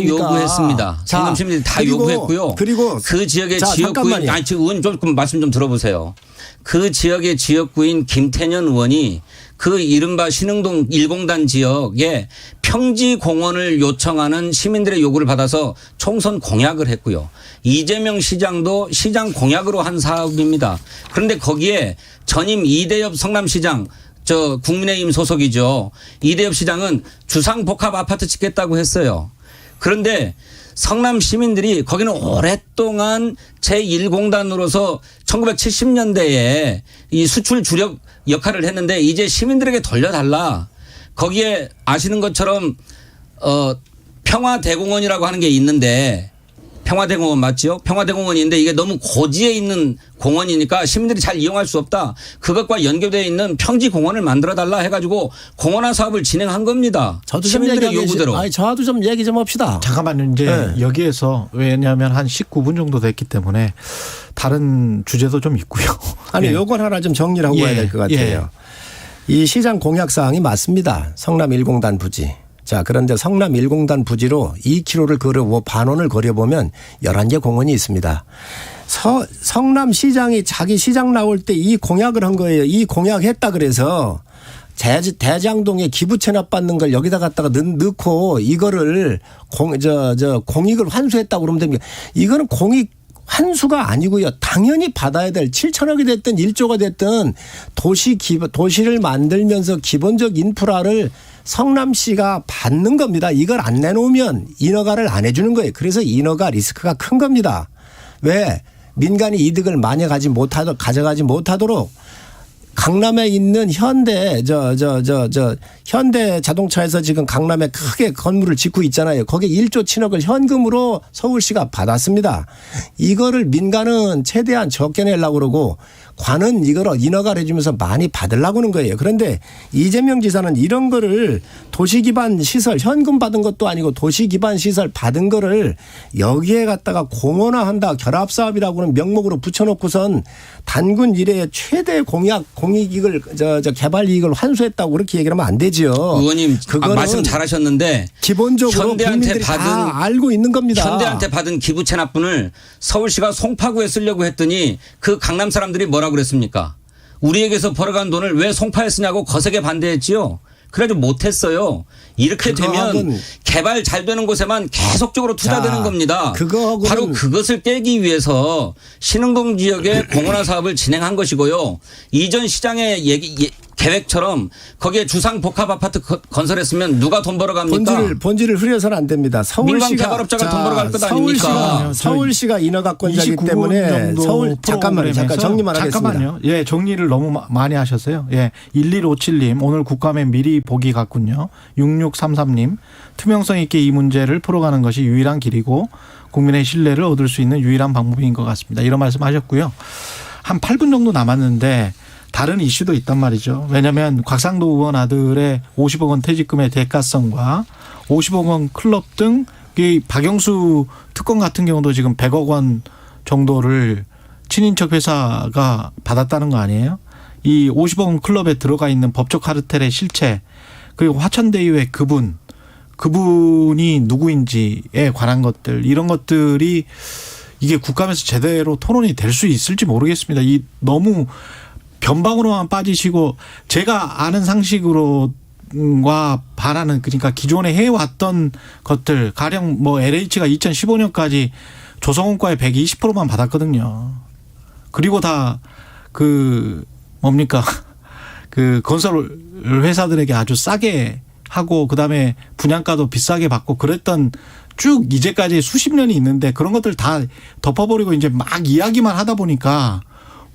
요구했습니다. 성남 시민들이 다 요구했고요. 그리고 그 지역의 지역구인 아니 지금 의원 조금 말씀 좀 들어보세요. 그 지역의 지역구인 김태년 의원이 그 이른바 신흥동 1공단 지역에 평지 공원을 요청하는 시민들의 요구를 받아서 총선 공약을 했고요. 이재명 시장도 시장 공약으로 한 사업입니다. 그런데 거기에 전임 이대엽 성남시장 저 국민의힘 소속이죠. 이대엽 시장은 주상복합 아파트 짓겠다고 했어요. 그런데 성남 시민들이 거기는 오랫동안 제1공단으로서 1970년대에 이 수출 주력 역할을 했는데 이제 시민들에게 돌려달라. 거기에 아시는 것처럼 평화대공원이라고 하는 게 있는데 평화대공원 맞죠? 평화대공원인데 이게 너무 고지에 있는 공원이니까 시민들이 잘 이용할 수 없다. 그것과 연결되어 있는 평지공원을 만들어달라 해가지고 공원화 사업을 진행한 겁니다. 저도 시민들의 요구대로. 아니, 저도 좀 얘기 좀 합시다. 잠깐만요. 이제 네. 여기에서 왜냐하면 한 19분 정도 됐기 때문에 다른 주제도 좀 있고요. 아니, 예. 요건 하나 좀 정리를 하고 가야 될 것 같아요. 이 시장 공약 사항이 맞습니다. 성남 1공단 부지. 자, 그런데 성남 1공단 부지로 2km를 반원을 걸어보면 11개 공원이 있습니다. 성남시장이 자기 시장 나올 때 이 공약을 한 거예요. 이 공약했다 그래서 대장동에 기부 체납받는 걸 여기다 갖다가 넣고 이거를 공익을 환수했다고 그러면 됩니다. 이거는 공익 환수가 아니고요. 당연히 받아야 될 7천억이 됐든 1조가 됐든 도시를 만들면서 기본적 인프라를 성남시가 받는 겁니다. 이걸 안 내놓으면 인허가를 안 해주는 거예요. 그래서 인허가 리스크가 큰 겁니다. 왜? 민간이 이득을 많이 가져가지 못하도록 강남에 있는 현대 자동차에서 지금 강남에 크게 건물을 짓고 있잖아요. 거기에 1조 7억을 현금으로 서울시가 받았습니다. 이거를 민간은 최대한 적게 내려고 그러고 관은 이걸 인허가를 해주면서 많이 받으려고 하는 거예요. 그런데 이재명 지사는 이런 거를 도시기반 시설 현금 받은 것도 아니고 도시기반 시설 받은 거를 여기에 갖다가 공원화한다 결합사업이라고는 명목으로 붙여놓고선 단군 이래의 최대 공익이익을 개발 이익을 환수했다고 그렇게 얘기하면 안 되죠. 의원님 말씀 잘하셨는데 기본적으로 국민들이 다 알고 있는 겁니다. 현대한테 받은 기부 체납분을 서울시가 송파구에 쓰려고 했더니 그 강남 사람들이 뭐라고 그랬습니까? 우리에게서 벌어간 돈을 왜 송파에 쓰냐고 거세게 반대했지요. 그래도 못했어요. 이렇게 되면 개발 잘 되는 곳에만 계속적으로 투자되는 겁니다. 바로 그것을 깨기 위해서 신흥동 지역의 공원화 사업을 진행한 것이고요. 이전 시장의 계획처럼 거기에 주상 복합 아파트 건설했으면 누가 돈 벌어갑니까? 본질을 흐려서는 안 됩니다. 민간 개발업자가 돈 벌어갈 것 아닙니까? 서울시가 인허가권자이기 때문에 잠깐 정리만 하겠습니다. 잠깐만요. 예, 정리를 너무 많이 하셨어요. 예, 1157님 오늘 국감에 미리 보기 같군요. 6633님 투명성 있게 이 문제를 풀어가는 것이 유일한 길이고 국민의 신뢰를 얻을 수 있는 유일한 방법인 것 같습니다. 이런 말씀하셨고요. 한 8분 정도 남았는데 다른 이슈도 있단 말이죠. 왜냐하면 곽상도 의원 아들의 50억 원 퇴직금의 대가성과 50억 원 클럽 등 박영수 특권 같은 경우도 지금 100억 원 정도를 친인척 회사가 받았다는 거 아니에요? 이 50억 원 클럽에 들어가 있는 법적 카르텔의 실체 그리고 화천대유의 그분이 누구인지에 관한 것들 이런 것들이 이게 국감에서 제대로 토론이 될 수 있을지 모르겠습니다. 이 너무 변방으로만 빠지시고 제가 아는 상식으로와 반하는 그러니까 기존에 해왔던 것들 가령 뭐 LH가 2015년까지 조성원가의 120%만 받았거든요. 그리고 다 그 뭡니까 그 건설 회사들에게 아주 싸게 하고 그다음에 분양가도 비싸게 받고 그랬던 쭉 이제까지 수십 년이 있는데 그런 것들 다 덮어버리고 이제 막 이야기만 하다 보니까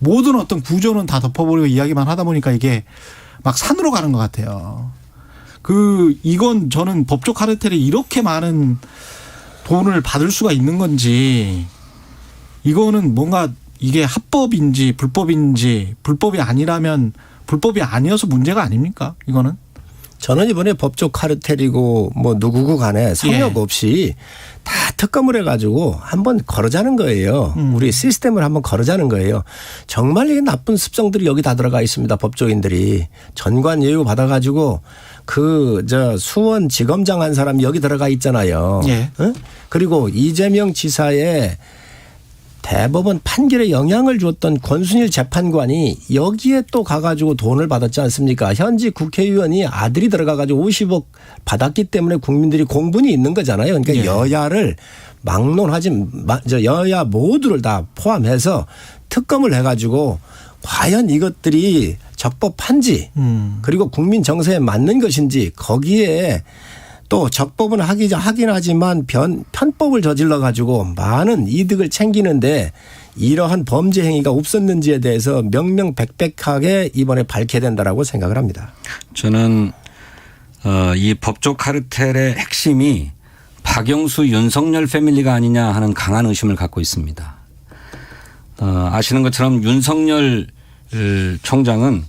모든 어떤 구조는 다 덮어버리고 이야기만 하다 보니까 이게 막 산으로 가는 것 같아요. 이건 저는 법적 카르텔이 이렇게 많은 돈을 받을 수가 있는 건지 이거는 뭔가 이게 합법인지 불법인지 불법이 아니라면 불법이 아니어서 문제가 아닙니까? 이거는. 저는 이번에 법적 카르텔이고 뭐 누구고 간에 성역 없이 다 특검을 해가지고 한번 걸어자는 거예요. 우리 시스템을 한번 걸어자는 거예요. 정말 이게 나쁜 습성들이 여기 다 들어가 있습니다. 법조인들이 전관 예우 받아가지고 수원 지검장 한 사람이 여기 들어가 있잖아요. 예. 응? 그리고 이재명 지사의 대법원 판결에 영향을 줬던 권순일 재판관이 여기에 또 가가지고 돈을 받았지 않습니까? 현직 국회의원이 아들이 들어가가지고 50억 받았기 때문에 국민들이 공분이 있는 거잖아요. 그러니까 여야를 여야 모두를 다 포함해서 특검을 해가지고 과연 이것들이 적법한지 그리고 국민 정서에 맞는 것인지 거기에 또 적법은 하긴 하지만 편법을 저질러 가지고 많은 이득을 챙기는데 이러한 범죄 행위가 없었는지에 대해서 명명백백하게 이번에 밝혀야 된다라고 생각을 합니다. 저는 이 법조 카르텔의 핵심이 박영수 윤석열 패밀리가 아니냐 하는 강한 의심을 갖고 있습니다. 아시는 것처럼 윤석열 총장은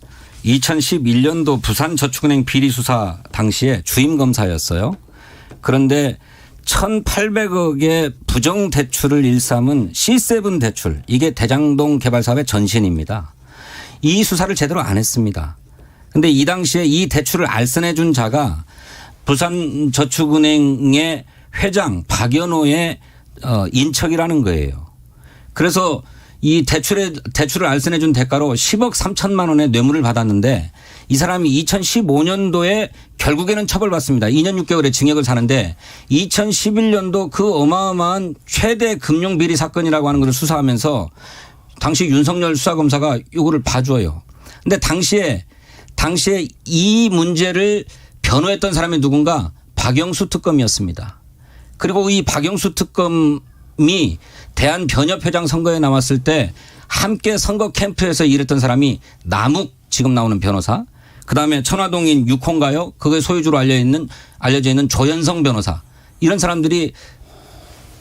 2011년도 부산저축은행 비리 수사 당시에 주임 검사였어요. 그런데 1,800억의 부정 대출을 일삼은 C7 대출, 이게 대장동 개발 사업의 전신입니다. 이 수사를 제대로 안 했습니다. 그런데 이 당시에 이 대출을 알선해 준 자가 부산저축은행의 회장 박연호의 인척이라는 거예요. 그래서 이 대출을 알선해 준 대가로 10억 3천만 원의 뇌물을 받았는데 이 사람이 2015년도에 결국에는 처벌받습니다. 2년 6개월의 징역을 사는데 2011년도 그 어마어마한 최대 금융비리 사건이라고 하는 것을 수사하면서 당시 윤석열 수사검사가 이거를 봐줘요. 근데 당시에 이 문제를 변호했던 사람이 누군가 박영수 특검이었습니다. 그리고 이 박영수 특검이 대한변협회장 선거에 나왔을 때 함께 선거 캠프에서 일했던 사람이 남욱 지금 나오는 변호사, 그다음에 천화동인 6호인가요? 그게 소유주로 알려져 있는 조현성 변호사, 이런 사람들이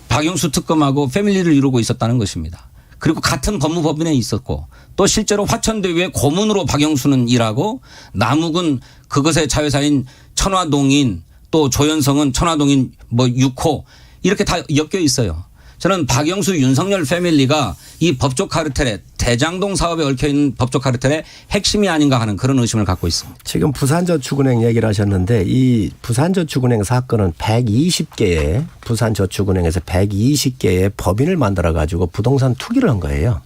박영수 특검하고 패밀리를 이루고 있었다는 것입니다. 그리고 같은 법무법인에 있었고 또 실제로 화천대유의 고문으로 박영수는 일하고 남욱은 그것의 자회사인 천화동인, 또 조현성은 천화동인 6호, 이렇게 다 엮여 있어요. 저는 박영수 윤석열 패밀리가 이 법조 카르텔의 대장동 사업에 얽혀있는 법조 카르텔의 핵심이 아닌가 하는 그런 의심을 갖고 있습니다. 지금 부산저축은행 얘기를 하셨는데 이 부산저축은행 사건은 120개의 부산저축은행에서 120개의 법인을 만들어 가지고 부동산 투기를 한 거예요.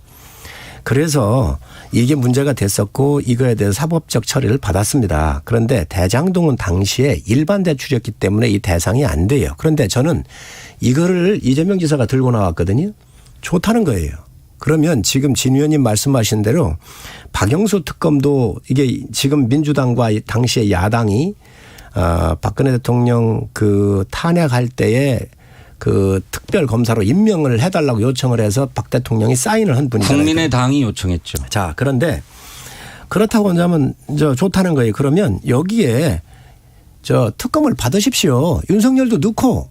그래서 이게 문제가 됐었고 이거에 대해서 사법적 처리를 받았습니다. 그런데 대장동은 당시에 일반 대출이었기 때문에 이 대상이 안 돼요. 그런데 저는 이거를 이재명 지사가 들고 나왔거든요. 좋다는 거예요. 그러면 지금 진 의원님 말씀하신 대로 박영수 특검도 이게 지금 민주당과 당시의 야당이 박근혜 대통령 그 탄핵할 때에 그 특별 검사로 임명을 해달라고 요청을 해서 박 대통령이 사인을 한 분이잖아요. 국민의당이 요청했죠. 자, 그런데 그렇다고 하면 좋다는 거예요. 그러면 여기에 특검을 받으십시오. 윤석열도 넣고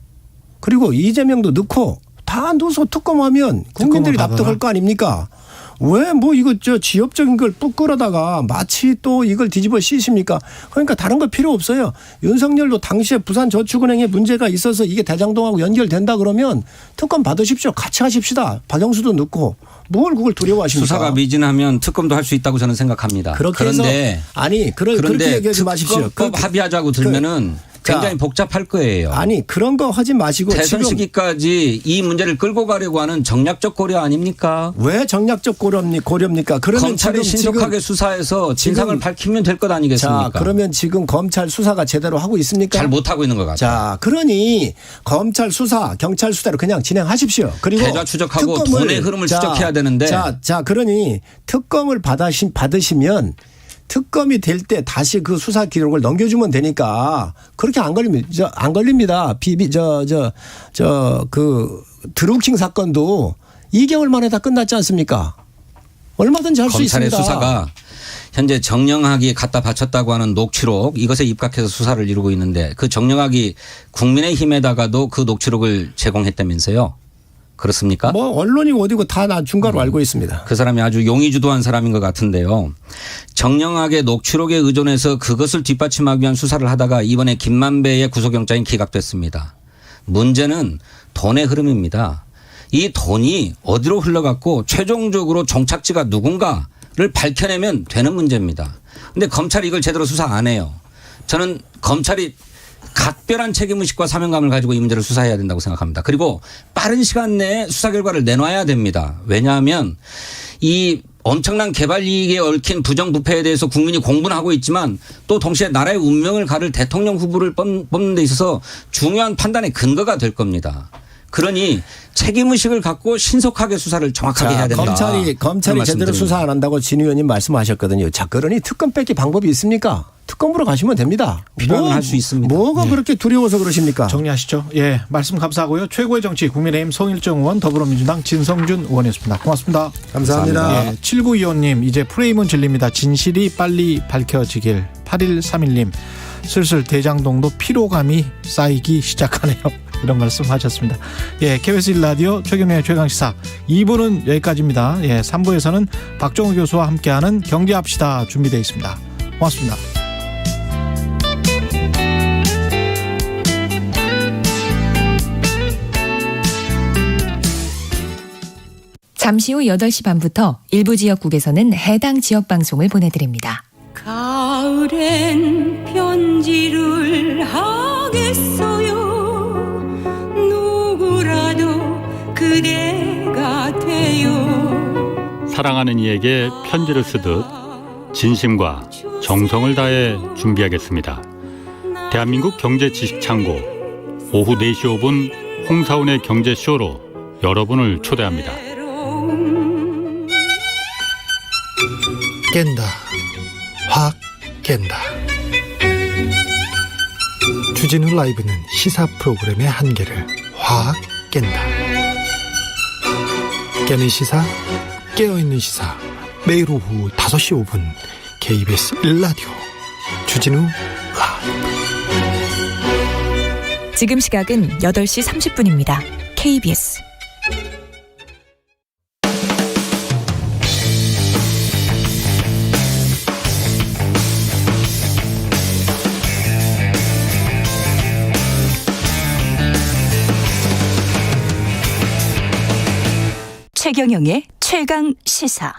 그리고 이재명도 넣고 다 넣어서 특검하면 국민들이 납득할 거 아닙니까? 왜 이거 지엽적인 걸 뚝 끌어다가 마치 또 이걸 뒤집어 씌십니까? 그러니까 다른 거 필요 없어요. 윤석열도 당시에 부산저축은행에 문제가 있어서 이게 대장동하고 연결된다 그러면 특검 받으십시오. 같이 하십시다. 박영수도 넣고 뭘 그걸 두려워하십니까? 수사가 미진하면 특검도 할 수 있다고 저는 생각합니다. 그런데 그렇게 얘기하지 마십시오. 특검법 합의하자고 들면은 굉장히 복잡할 거예요. 아니 그런 거 하지 마시고 대선 시기까지 이 문제를 끌고 가려고 하는 정략적 고려 아닙니까? 왜 정략적 고려입니까? 그러면 검찰이 신속하게 수사해서 진상을 밝히면 될 것 아니겠습니까? 자, 그러면 지금 검찰 수사가 제대로 하고 있습니까? 잘 못하고 있는 것 같아요. 자, 그러니 검찰 수사, 경찰 수사로 그냥 진행하십시오. 그리고 계좌 추적하고 돈의 흐름을 추적해야 되는데. 자, 그러니 특검을 받으시면 특검이 될 때 다시 그 수사 기록을 넘겨주면 되니까 그렇게 안 걸립니다. 그 드루킹 사건도 2개월 만에 다 끝났지 않습니까? 얼마든지 할 수 있습니다. 검찰의 수사가 현재 정영학이 갖다 바쳤다고 하는 녹취록, 이것에 입각해서 수사를 이루고 있는데 그 정영학이 국민의힘에다가도 그 녹취록을 제공했다면서요. 그렇습니까? 언론이 어디고 다 나 중가로 알고 있습니다. 그 사람이 아주 용의주도한 사람인 것 같은데요. 정영학의 녹취록에 의존해서 그것을 뒷받침하기 위한 수사를 하다가 이번에 김만배의 구속영장이 기각됐습니다. 문제는 돈의 흐름입니다. 이 돈이 어디로 흘러갔고 최종적으로 종착지가 누군가를 밝혀내면 되는 문제입니다. 그런데 검찰이 이걸 제대로 수사 안 해요. 저는 검찰이 각별한 책임의식과 사명감을 가지고 이 문제를 수사해야 된다고 생각합니다. 그리고 빠른 시간 내에 수사 결과를 내놔야 됩니다. 왜냐하면 이 엄청난 개발 이익에 얽힌 부정부패에 대해서 국민이 공분을 하고 있지만 또 동시에 나라의 운명을 가를 대통령 후보를 뽑는 데 있어서 중요한 판단의 근거가 될 겁니다. 그러니 책임의식을 갖고 신속하게 수사를 정확하게 해야 된다. 검찰이 제대로 수사 안 한다고 진 의원님 말씀하셨거든요. 자, 그러니 특검 뺏기 방법이 있습니까? 특검으로 가시면 됩니다. 필요하면 할 수 있습니다. 뭐가 그렇게 두려워서 그러십니까? 정리하시죠. 예, 말씀 감사하고요. 최고의 정치 국민의힘 송일정 의원, 더불어민주당 진성준 의원이었습니다. 고맙습니다. 감사합니다. 예, 7925님 이제 프레임은 진리입니다. 진실이 빨리 밝혀지길. 8131님 슬슬 대장동도 피로감이 쌓이기 시작하네요. 이런 말씀하셨습니다. 예, KBS 1라디오 최경영의 최강시사 2부는 여기까지입니다. 예, 3부에서는 박정우 교수와 함께하는 경제합시다 준비되어 있습니다. 고맙습니다. 잠시 후 8시 반부터 일부 지역국에서는 해당 지역 방송을 보내드립니다. 가을엔 편지를 하나 하겠어요. 누구라도 그대가 돼요. 사랑하는 이에게 편지를 쓰듯 진심과 정성을 다해 준비하겠습니다. 대한민국 경제지식창고 오후 4시 5분 홍사운의 경제쇼로 여러분을 초대합니다. 깬다. 확 깬다. 주진우 라이브는 시사 프로그램의 한계를 확 깬다. 깨는 시사, 깨어있는 시사. 매일 오후 5시 5분 KBS 1라디오 주진우 라이브. 지금 시각은 8시 30분입니다. KBS 최경영의 최강 시사.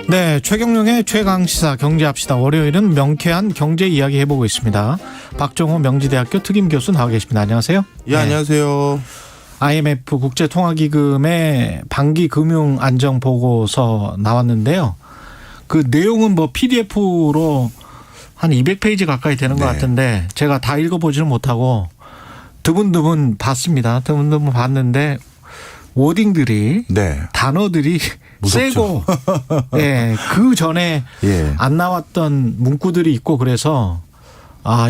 네, 최경영의 최강시사 경제합시다. 월요일은 명쾌한 경제 이야기 해보고 있습니다. 박정호 명지대학교 특임교수 나와 계십니다. 안녕하세요. 예, 안녕하세요. IMF 국제통화기금의 반기 금융 안정 보고서 나왔는데요. 그 내용은 뭐 PDF로 한 200페이지 가까이 되는 것 같은데 제가 다 읽어보지는 못하고 드문드문 봤습니다. 드문드문 봤는데 워딩들이 단어들이 세고 예, 그 전에 안 나왔던 문구들이 있고 그래서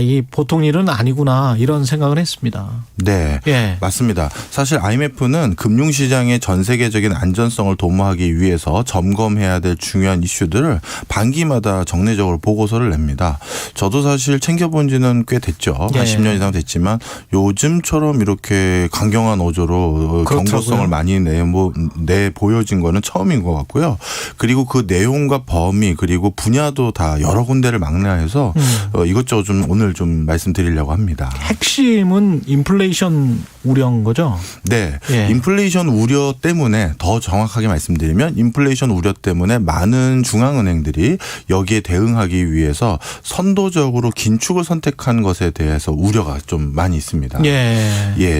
이 보통 일은 아니구나 이런 생각을 했습니다. 네, 맞습니다. 사실 IMF는 금융시장의 전 세계적인 안전성을 도모하기 위해서 점검해야 될 중요한 이슈들을 반기마다 정례적으로 보고서를 냅니다. 저도 사실 챙겨본 지는 꽤 됐죠. 한 10년 이상 됐지만 요즘처럼 이렇게 강경한 어조로 경고성을 많이 내 보여진 거는 처음인 것 같고요. 그리고 그 내용과 범위 그리고 분야도 다 여러 군데를 망라해서 이것저것 좀 오늘 좀 말씀드리려고 합니다. 핵심은 인플레이션 우려인 거죠? 네. 인플레이션 우려 때문에 더 정확하게 말씀드리면 인플레이션 우려 때문에 많은 중앙은행들이 여기에 대응하기 위해서 선도적으로 긴축을 선택한 것에 대해서 우려가 좀 많이 있습니다.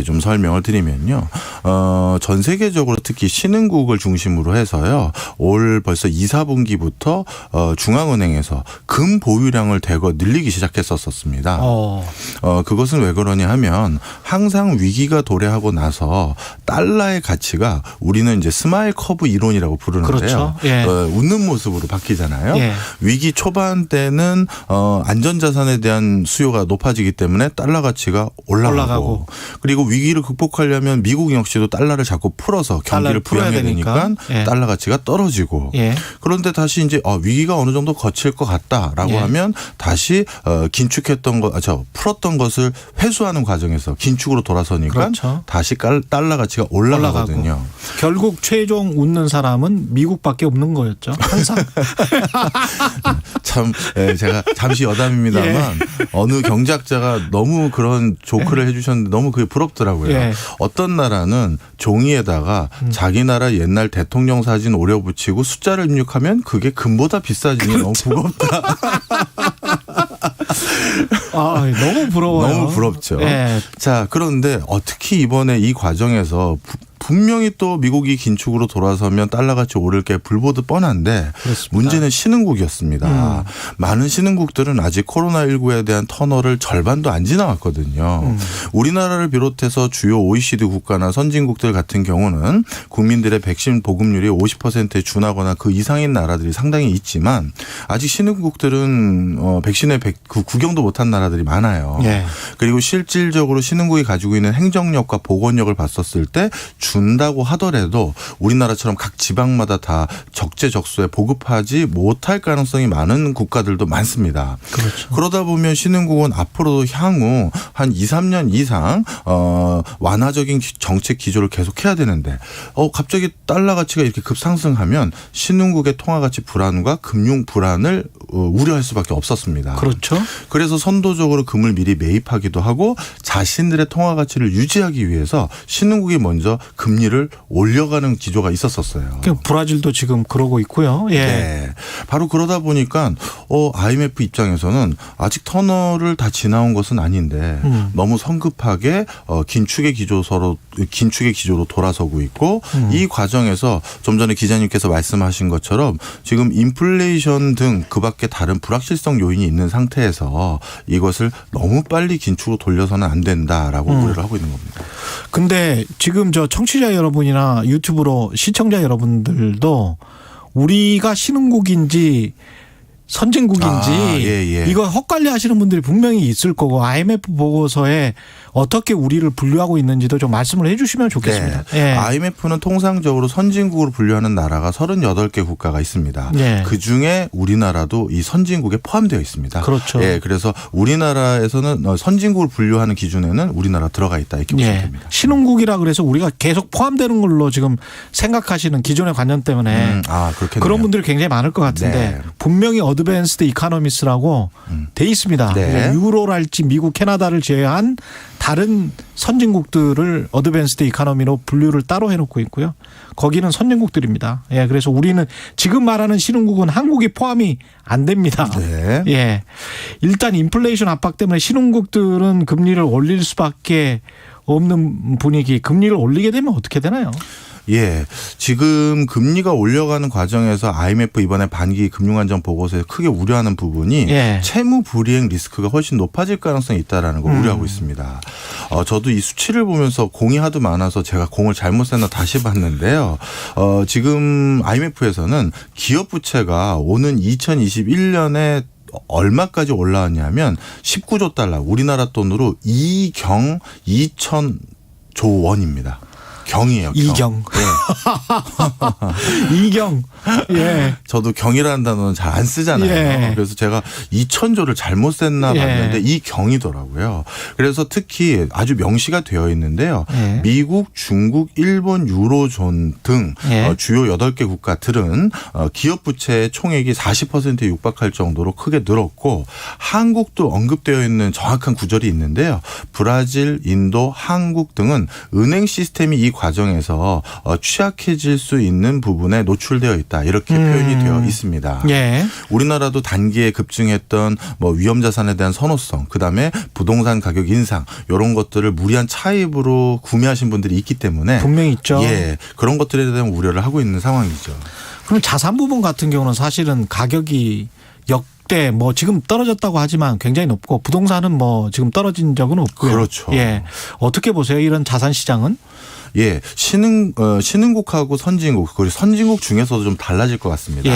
좀 설명을 드리면요. 전 세계적으로 특히 신흥국을 중심으로 해서요. 올 벌써 2, 4분기부터 중앙은행에서 금 보유량을 대거 늘리기 시작했었습니다. 그것은 왜 그러냐 하면 항상 위기가 도래하고 나서 달러의 가치가 우리는 이제 스마일 커브 이론이라고 부르는데요. 웃는 모습으로 바뀌잖아요. 위기 초반 때는 안전자산에 대한 수요가 높아지기 때문에 달러 가치가 올라가고 그리고 위기를 극복하려면 미국 역시도 달러를 자꾸 풀어서 경기를 부양해야 되니까 달러 가치가 떨어지고 그런데 다시 이제 위기가 어느 정도 거칠 것 같다라고 하면 다시 풀었던 것을 회수하는 과정에서 긴축으로 돌아서니까 다시 달러 가치가 올라가거든요. 결국 최종 웃는 사람은 미국밖에 없는 거였죠. 항상. 참 제가 잠시 여담입니다만 어느 경제학자가 너무 그런 조크를 해주셨는데 너무 그게 부럽더라고요. 어떤 나라는 종이에다가 자기 나라 옛날 대통령 사진 오려붙이고 숫자를 입력하면 그게 금보다 비싸지니 너무 무겁다. 너무 부러워요. 너무 부럽죠. 자, 그런데 특히 이번에 이 과정에서 분명히 또 미국이 긴축으로 돌아서면 달러 가치 오를 게 불보듯 뻔한데 문제는 신흥국이었습니다. 많은 신흥국들은 아직 코로나19에 대한 터널을 절반도 안 지나왔거든요. 우리나라를 비롯해서 주요 OECD 국가나 선진국들 같은 경우는 국민들의 백신 보급률이 50%에 준하거나 그 이상인 나라들이 상당히 있지만 아직 신흥국들은 백신의 구경도 못한 나라들이 많아요. 그리고 실질적으로 신흥국이 가지고 있는 행정력과 보건력을 봤었을 때 준다고 하더라도 우리나라처럼 각 지방마다 다 적재적소에 보급하지 못할 가능성이 많은 국가들도 많습니다. 그러다 보면 신흥국은 앞으로도 향후 한 2, 3년 이상 완화적인 정책 기조를 계속해야 되는데 갑자기 달러 가치가 이렇게 급상승하면 신흥국의 통화 가치 불안과 금융 불안을 우려할 수밖에 없었습니다. 그래서 선도적으로 금을 미리 매입하기도 하고 자신들의 통화 가치를 유지하기 위해서 신흥국이 먼저 금리를 올려가는 기조가 있었었어요. 브라질도 지금 그러고 있고요. 예. 네. 바로 그러다 보니까 IMF 입장에서는 아직 터널을 다 지나온 것은 아닌데 너무 성급하게 긴축의 기조로 돌아서고 있고 이 과정에서 좀 전에 기자님께서 말씀하신 것처럼 지금 인플레이션 등 그밖에 다른 불확실성 요인이 있는 상태에서 이것을 너무 빨리 긴축으로 돌려서는 안 된다라고 우려를 하고 있는 겁니다. 근데 지금 저 청취자 여러분이나 유튜브로 시청자 여러분들도 우리가 신흥국인지 선진국인지 이거 헛갈려 하시는 분들이 분명히 있을 거고 IMF 보고서에 어떻게 우리를 분류하고 있는지도 좀 말씀을 해 주시면 좋겠습니다. 네. IMF는 통상적으로 선진국으로 분류하는 나라가 38개 국가가 있습니다. 그중에 우리나라도 이 선진국에 포함되어 있습니다. 그렇죠. 그래서 우리나라에서는 선진국을 분류하는 기준에는 우리나라 들어가 있다 이렇게 보시면 됩니다. 신흥국이라 그래서 우리가 계속 포함되는 걸로 지금 생각하시는 기존의 관념 때문에 그런 분들이 굉장히 많을 것 같은데 분명히 어드밴스드 이코노미스라고 돼 있습니다. 유로랄지 미국, 캐나다를 제외한 다른 선진국들을 어드밴스드 이코노미로 분류를 따로 해놓고 있고요. 거기는 선진국들입니다. 그래서 우리는 지금 말하는 신흥국은 한국이 포함이 안 됩니다. 일단 인플레이션 압박 때문에 신흥국들은 금리를 올릴 수밖에 없는 분위기. 금리를 올리게 되면 어떻게 되나요? 지금 금리가 올려가는 과정에서 IMF 이번에 반기 금융안정 보고서에 크게 우려하는 부분이 채무 불이행 리스크가 훨씬 높아질 가능성이 있다라는 걸 우려하고 있습니다. 저도 이 수치를 보면서 공이 하도 많아서 제가 공을 잘못 셌나 다시 봤는데요. 지금 IMF에서는 기업 부채가 오는 2021년에 얼마까지 올라왔냐면 19조 달러, 우리나라 돈으로 2,000조 원입니다. 경이에요. 이경. 이경. 저도 경이라는 단어는 잘 안 쓰잖아요. 그래서 제가 2,000조를 잘못 셌나 봤는데 이 경이더라고요. 그래서 특히 아주 명시가 되어 있는데요. 미국, 중국, 일본, 유로존 등 주요 8개 국가들은 기업 부채의 총액이 40%에 육박할 정도로 크게 늘었고 한국도 언급되어 있는 정확한 구절이 있는데요. 브라질, 인도, 한국 등은 은행 시스템이 이 과정에서 취약해질 수 있는 부분에 노출되어 있다. 이렇게 표현이 되어 있습니다. 우리나라도 단기에 급증했던 위험 자산에 대한 선호성, 그다음에 부동산 가격 인상 이런 것들을 무리한 차입으로 구매하신 분들이 있기 때문에 분명히 있죠. 그런 것들에 대한 우려를 하고 있는 상황이죠. 그럼 자산 부분 같은 경우는 사실은 가격이 역대 지금 떨어졌다고 하지만 굉장히 높고 부동산은 지금 떨어진 적은 없고요. 그렇죠. 어떻게 보세요? 이런 자산 시장은? 신흥국하고 선진국, 그리고 선진국 중에서도 좀 달라질 것 같습니다.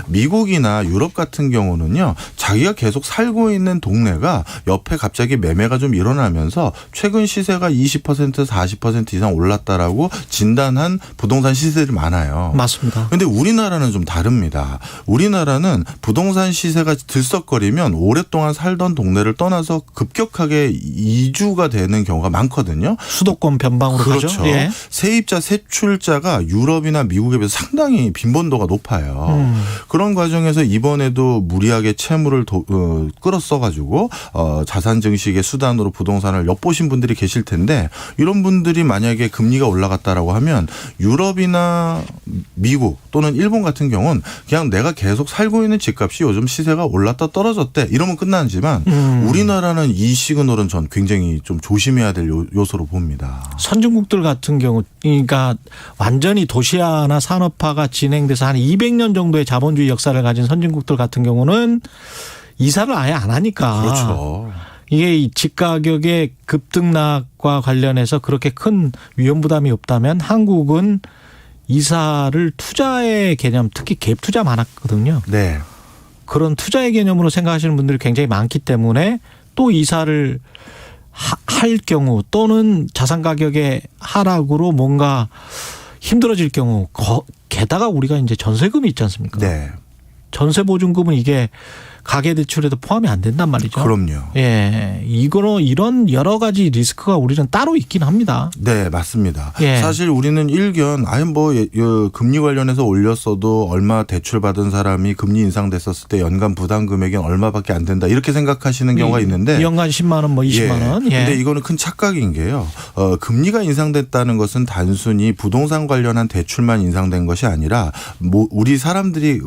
미국이나 유럽 같은 경우는요, 자기가 계속 살고 있는 동네가 옆에 갑자기 매매가 좀 일어나면서 최근 시세가 20% 40% 이상 올랐다라고 진단한 부동산 시세들이 많아요. 맞습니다. 그런데 우리나라는 좀 다릅니다. 우리나라는 부동산 시세가 들썩거리면 오랫동안 살던 동네를 떠나서 급격하게 이주가 되는 경우가 많거든요. 수도권 변방으로 가죠. 세입자, 세출자가 유럽이나 미국에 비해서 상당히 빈번도가 높아요. 그런 과정에서 이번에도 무리하게 채무를 끌어써가지고 자산 증식의 수단으로 부동산을 엿보신 분들이 계실 텐데 이런 분들이 만약에 금리가 올라갔다라고 하면 유럽이나 미국 또는 일본 같은 경우는 그냥 내가 계속 살고 있는 집값이 요즘 시세가 올랐다 떨어졌대 이러면 끝나지만 우리나라는 이 시그널은 전 굉장히 좀 조심해야 될 요소로 봅니다. 선진국들 같은 경우 그러니까 완전히 도시화나 산업화가 진행돼서 한 200년 정도의 자본주의 역사를 가진 선진국들 같은 경우는 이사를 아예 안 하니까. 그렇죠. 이게 집 가격의 급등락과 관련해서 그렇게 큰 위험 부담이 없다면 한국은 이사를 투자의 개념, 특히 갭 투자 많았거든요. 그런 투자의 개념으로 생각하시는 분들이 굉장히 많기 때문에 또 이사를 할 경우 또는 자산 가격의 하락으로 뭔가 힘들어질 경우 게다가 우리가 이제 전세금이 있지 않습니까? 전세 보증금은 이게 가계 대출에도 포함이 안 된단 말이죠. 그럼요. 예, 이런 여러 가지 리스크가 우리는 따로 있긴 합니다. 네, 맞습니다. 예. 사실 우리는 일견 금리 관련해서 올렸어도 얼마 대출 받은 사람이 금리 인상됐었을 때 연간 부담 금액이 얼마밖에 안 된다 이렇게 생각하시는 경우가 있는데 연간 10만 원, 뭐 20만 원. 예. 근데 이거는 큰 착각인 게요. 금리가 인상됐다는 것은 단순히 부동산 관련한 대출만 인상된 것이 아니라 우리 사람들이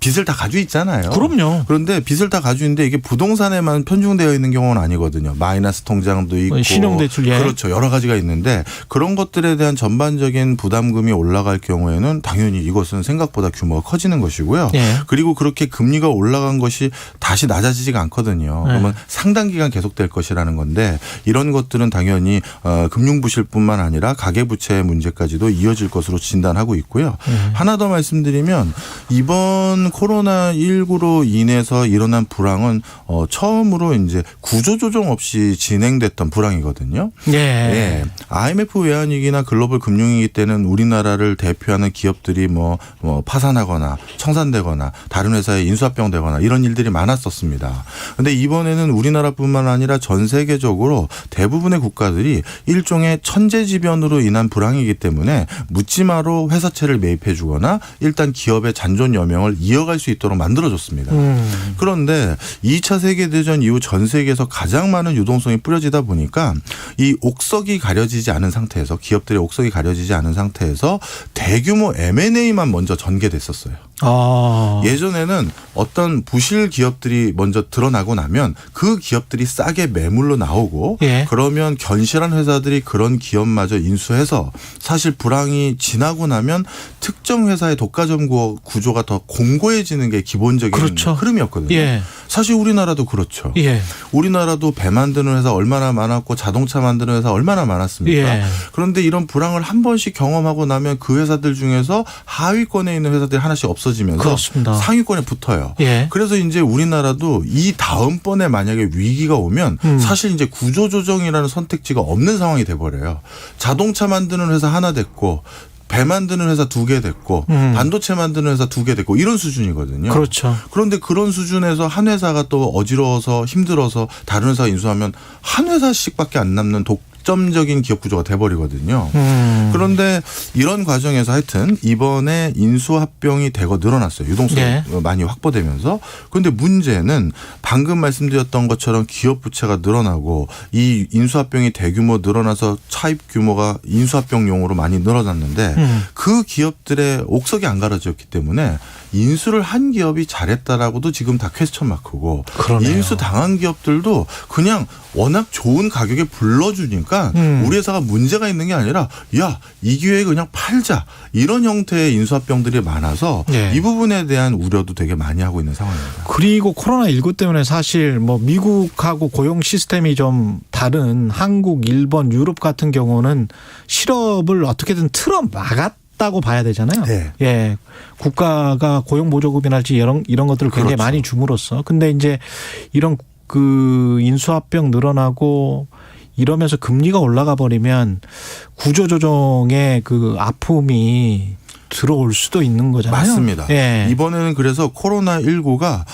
빚을 다 가지고 있잖아요. 그럼요. 그런데 빚을 다 가지고 있는데 이게 부동산에만 편중되어 있는 경우는 아니거든요. 마이너스 통장도 있고. 신용대출. 예. 그렇죠. 여러 가지가 있는데 그런 것들에 대한 전반적인 부담금이 올라갈 경우에는 당연히 이것은 생각보다 규모가 커지는 것이고요. 예. 그리고 그렇게 금리가 올라간 것이 다시 낮아지지가 않거든요. 예. 그러면 상당 기간 계속될 것이라는 건데 이런 것들은 당연히 금융부실뿐만 아니라 가계부채 문제까지도 이어질 것으로 진단하고 있고요. 하나 더 말씀드리면 이번 코로나19로 인해서 일어난 불황은 처음으로 이제 구조조정 없이 진행됐던 불황이거든요. 예. 예. IMF 외환위기나 글로벌 금융위기 때는 우리나라를 대표하는 기업들이 파산하거나 청산되거나 다른 회사에 인수합병되거나 이런 일들이 많았었습니다. 그런데 이번에는 우리나라뿐만 아니라 전 세계적으로 대부분의 국가들이 일종의 천재지변으로 인한 불황이기 때문에 묻지마로 회사채를 매입해 주거나 일단 기업의 잔존 여명을 이어갈 수 있도록 만들어줬습니다. 그런데 2차 세계대전 이후 전 세계에서 가장 많은 유동성이 뿌려지다 보니까 이 옥석이 가려지지 않은 상태에서 기업들의 옥석이 가려지지 않은 상태에서 대규모 M&A만 먼저 전개됐었어요. 예전에는 어떤 부실 기업들이 먼저 드러나고 나면 그 기업들이 싸게 매물로 나오고 예. 그러면 견실한 회사들이 그런 기업마저 인수해서 사실 불황이 지나고 나면 특정 회사의 독과점 구조가 더 공고해지는 게 기본적인 그렇죠. 흐름이었거든요. 예. 사실 우리나라도 그렇죠. 예. 우리나라도 배 만드는 회사 얼마나 많았고 자동차 만드는 회사 얼마나 많았습니까? 예. 그런데 이런 불황을 한 번씩 경험하고 나면 그 회사들 중에서 하위권에 있는 회사들이 하나씩 없어지면서 그렇습니다. 상위권에 붙어요. 예. 그래서 이제 우리나라도 이 다음번에 만약에 위기가 오면 사실 이제 구조조정이라는 선택지가 없는 상황이 돼버려요. 자동차 만드는 회사 하나 됐고 배 만드는 회사 2개 됐고 반도체 만드는 회사 2개 됐고 이런 수준이거든요. 그렇죠. 그런데 그런 수준에서 한 회사가 또 어지러워서 힘들어서 다른 회사가 인수하면 한 회사씩밖에 안 남는 독점적인 기업 구조가 돼버리거든요. 그런데 이런 과정에서 하여튼 이번에 인수합병이 대거 늘어났어요. 유동성이 네. 많이 확보되면서. 그런데 문제는 방금 말씀드렸던 것처럼 기업 부채가 늘어나고 이 인수합병이 대규모 늘어나서 차입 규모가 인수합병용으로 많이 늘어났는데 그 기업들의 옥석이 안 가려졌기 때문에 인수를 한 기업이 잘했다라고도 지금 다 퀘스천 마크고 그러네요. 인수 당한 기업들도 그냥 워낙 좋은 가격에 불러주니까 우리 회사가 문제가 있는 게 아니라 야, 이 기회에 그냥 팔자 이런 형태의 인수합병들이 많아서 예. 이 부분에 대한 우려도 되게 많이 하고 있는 상황입니다. 그리고 코로나19 때문에 사실 미국하고 고용 시스템이 좀 다른 한국, 일본, 유럽 같은 경우는 실업을 어떻게든 틀어 막았다고 봐야 되잖아요. 네. 예. 국가가 고용보조금이랄지 이런 것들을 굉장히 그렇죠. 많이 줌으로써. 근데 이제 이런 인수합병 늘어나고 이러면서 금리가 올라가 버리면 구조조정의 아픔이 들어올 수도 있는 거잖아요. 맞습니다. 예. 이번에는 그래서 코로나19가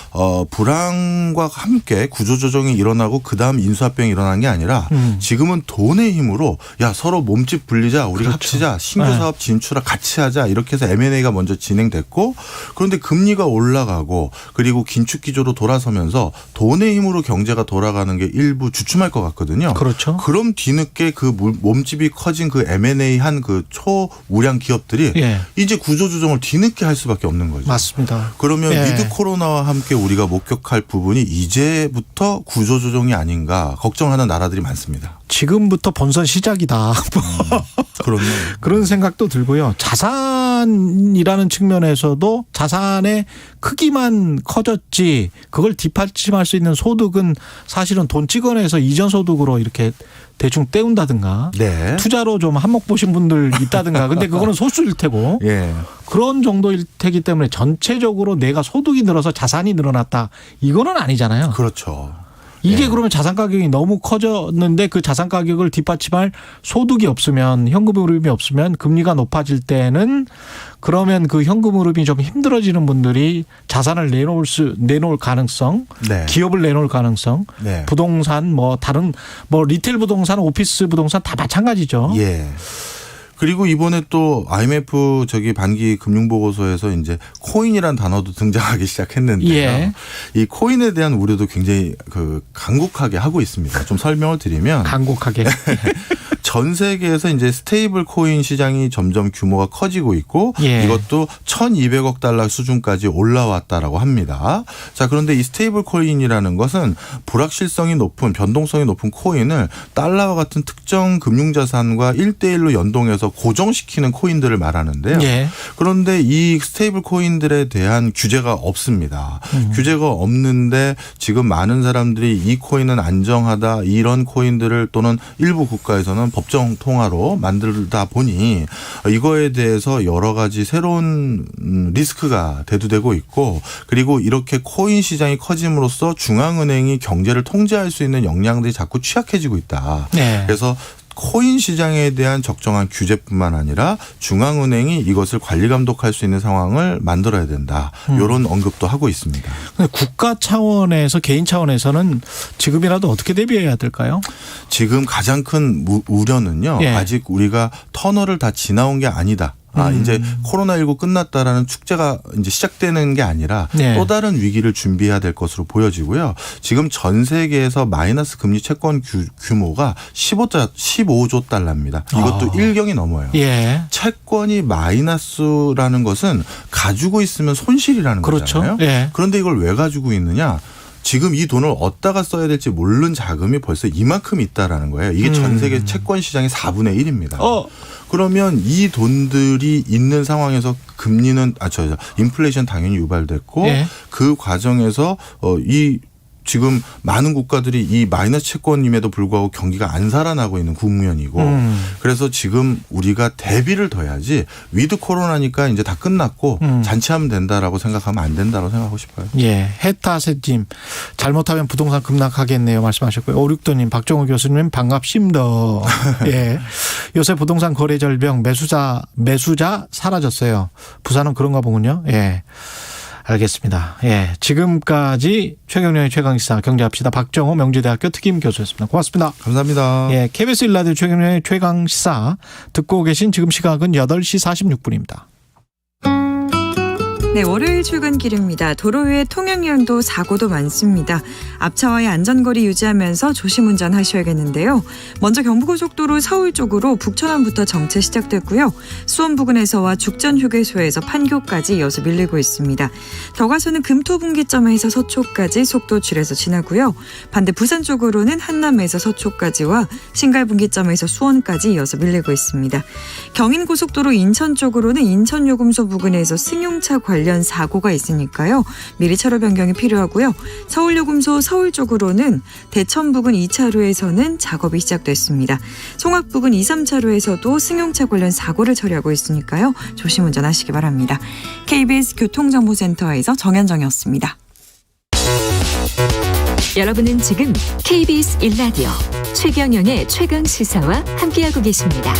불황과 함께 구조조정이 일어나고 그다음 인수합병이 일어난 게 아니라 지금은 돈의 힘으로 야 서로 몸집 불리자 우리가 그렇죠. 합치자 신규 사업 진출하 같이 하자 이렇게 해서 M&A가 먼저 진행됐고 그런데 금리가 올라가고 그리고 긴축 기조로 돌아서면서 돈의 힘으로 경제가 돌아가는 게 일부 주춤할 것 같거든요. 그렇죠. 그럼 뒤늦게 몸집이 커진 M&A 한 초우량 기업들이 예. 이제 구조조정을 뒤늦게 할 수밖에 없는 거죠. 맞습니다. 그러면 예. 위드 코로나와 함께 우리가 목격할 부분이 이제부터 구조조정이 아닌가 걱정하는 나라들이 많습니다. 지금부터 본선 시작이다. 그렇네요. 그런 생각도 들고요. 자산이라는 측면에서도 자산의 크기만 커졌지 그걸 뒷받침할 수 있는 소득은 사실은 돈 찍어내서 이전 소득으로 이렇게 대충 떼운다든가 네. 투자로 좀 한몫 보신 분들 있다든가 근데 그거는 소수일 테고 예. 그런 정도일 테기 때문에 전체적으로 내가 소득이 늘어서 자산이 늘어났다 이거는 아니잖아요. 그렇죠. 이게 그러면 자산 가격이 너무 커졌는데 그 자산 가격을 뒷받침할 소득이 없으면 현금 흐름이 없으면 금리가 높아질 때는 그러면 그 현금 흐름이 좀 힘들어지는 분들이 자산을 내놓을 가능성, 네. 기업을 내놓을 가능성, 네. 부동산 뭐 다른 뭐 리테일 부동산, 오피스 부동산 다 마찬가지죠. 예. 그리고 이번에 또 IMF 반기 금융보고서에서 이제 코인이란 단어도 등장하기 시작했는데요. 예. 이 코인에 대한 우려도 굉장히 간곡하게 하고 있습니다. 좀 설명을 드리면 간곡하게 전 세계에서 이제 스테이블 코인 시장이 점점 규모가 커지고 있고 예. 이것도 1,200억 달러 수준까지 올라왔다라고 합니다. 자, 그런데 이 스테이블 코인이라는 것은 불확실성이 높은 변동성이 높은 코인을 달러와 같은 특정 금융자산과 1대1로 연동해서 고정시키는 코인들을 말하는데요. 예. 그런데 이 스테이블 코인들에 대한 규제가 없습니다. 규제가 없는데 지금 많은 사람들이 이 코인은 안정하다 이런 코인들을 또는 일부 국가에서는 법정 통화로 만들다 보니 이거에 대해서 여러 가지 새로운 리스크가 대두되고 있고 그리고 이렇게 코인 시장이 커짐으로써 중앙은행이 경제를 통제할 수 있는 역량들이 자꾸 취약해지고 있다. 네. 그래서 코인 시장에 대한 적정한 규제뿐만 아니라 중앙은행이 이것을 관리 감독할 수 있는 상황을 만들어야 된다. 이런 언급도 하고 있습니다. 국가 차원에서 개인 차원에서는 지금이라도 어떻게 대비해야 될까요? 지금 가장 큰 우려는요. 예. 아직 우리가 터널을 다 지나온 게 아니다. 이제 코로나19 끝났다라는 축제가 이제 시작되는 게 아니라 네. 또 다른 위기를 준비해야 될 것으로 보여지고요. 지금 전 세계에서 마이너스 금리 채권 규모가 15조 달러입니다. 이것도 일경이 넘어요. 예. 채권이 마이너스라는 것은 가지고 있으면 손실이라는 그렇죠. 거잖아요. 예. 그런데 이걸 왜 가지고 있느냐? 지금 이 돈을 어디다가 써야 될지 모르는 자금이 벌써 이만큼 있다라는 거예요. 이게 전 세계 채권 시장의 4분의 1입니다. 그러면 이 돈들이 있는 상황에서 금리는 인플레이션 당연히 유발됐고 예. 그 과정에서 지금 많은 국가들이 이 마이너스 채권임에도 불구하고 경기가 안 살아나고 있는 국면이고 그래서 지금 우리가 대비를 더 해야지 위드 코로나니까 이제 다 끝났고 잔치하면 된다라고 생각하면 안 된다고 생각하고 싶어요. 예. 해타세님 잘못하면 부동산 급락하겠네요 말씀하셨고요. 56도님 박정우 교수님 반갑습니다. 예. 요새 부동산 거래 절벽 매수자 사라졌어요. 부산은 그런가 보군요. 예. 알겠습니다. 예. 지금까지 최경영의 최강시사 경제합시다. 박정호 명지대학교 특임 교수였습니다. 고맙습니다. 감사합니다. 예. KBS 1라디오 최경영의 최강시사 듣고 계신 지금 시각은 8시 46분입니다. 네, 월요일 출근길입니다. 도로 위에 통행량도 사고도 많습니다. 앞차와의 안전거리 유지하면서 조심 운전하셔야겠는데요. 먼저 경부고속도로 서울 쪽으로 북천안부터 정체 시작됐고요. 수원 부근에서와 죽전 휴게소에서 판교까지 이어서 밀리고 있습니다. 더 가서는 금토분기점에서 서초까지 속도 줄여서 지나고요. 반대 부산 쪽으로는 한남에서 서초까지와 신갈분기점에서 수원까지 이어서 밀리고 있습니다. 경인고속도로 인천 쪽으로는 인천요금소 부근에서 승용차 관련 사고가 있으니까요. 미리 차로 변경이 필요하고요. 서울요금소 서울 쪽으로는 대천 부근 2차로에서는 작업이 시작됐습니다. 송악 부근 2, 3차로에서도 승용차 관련 사고를 처리하고 있으니까요. 조심 운전하시기 바랍니다. KBS 교통정보센터에서 정현정이었습니다. 여러분은 지금 KBS 1라디오 최경영의 최강시사와 함께하고 계십니다.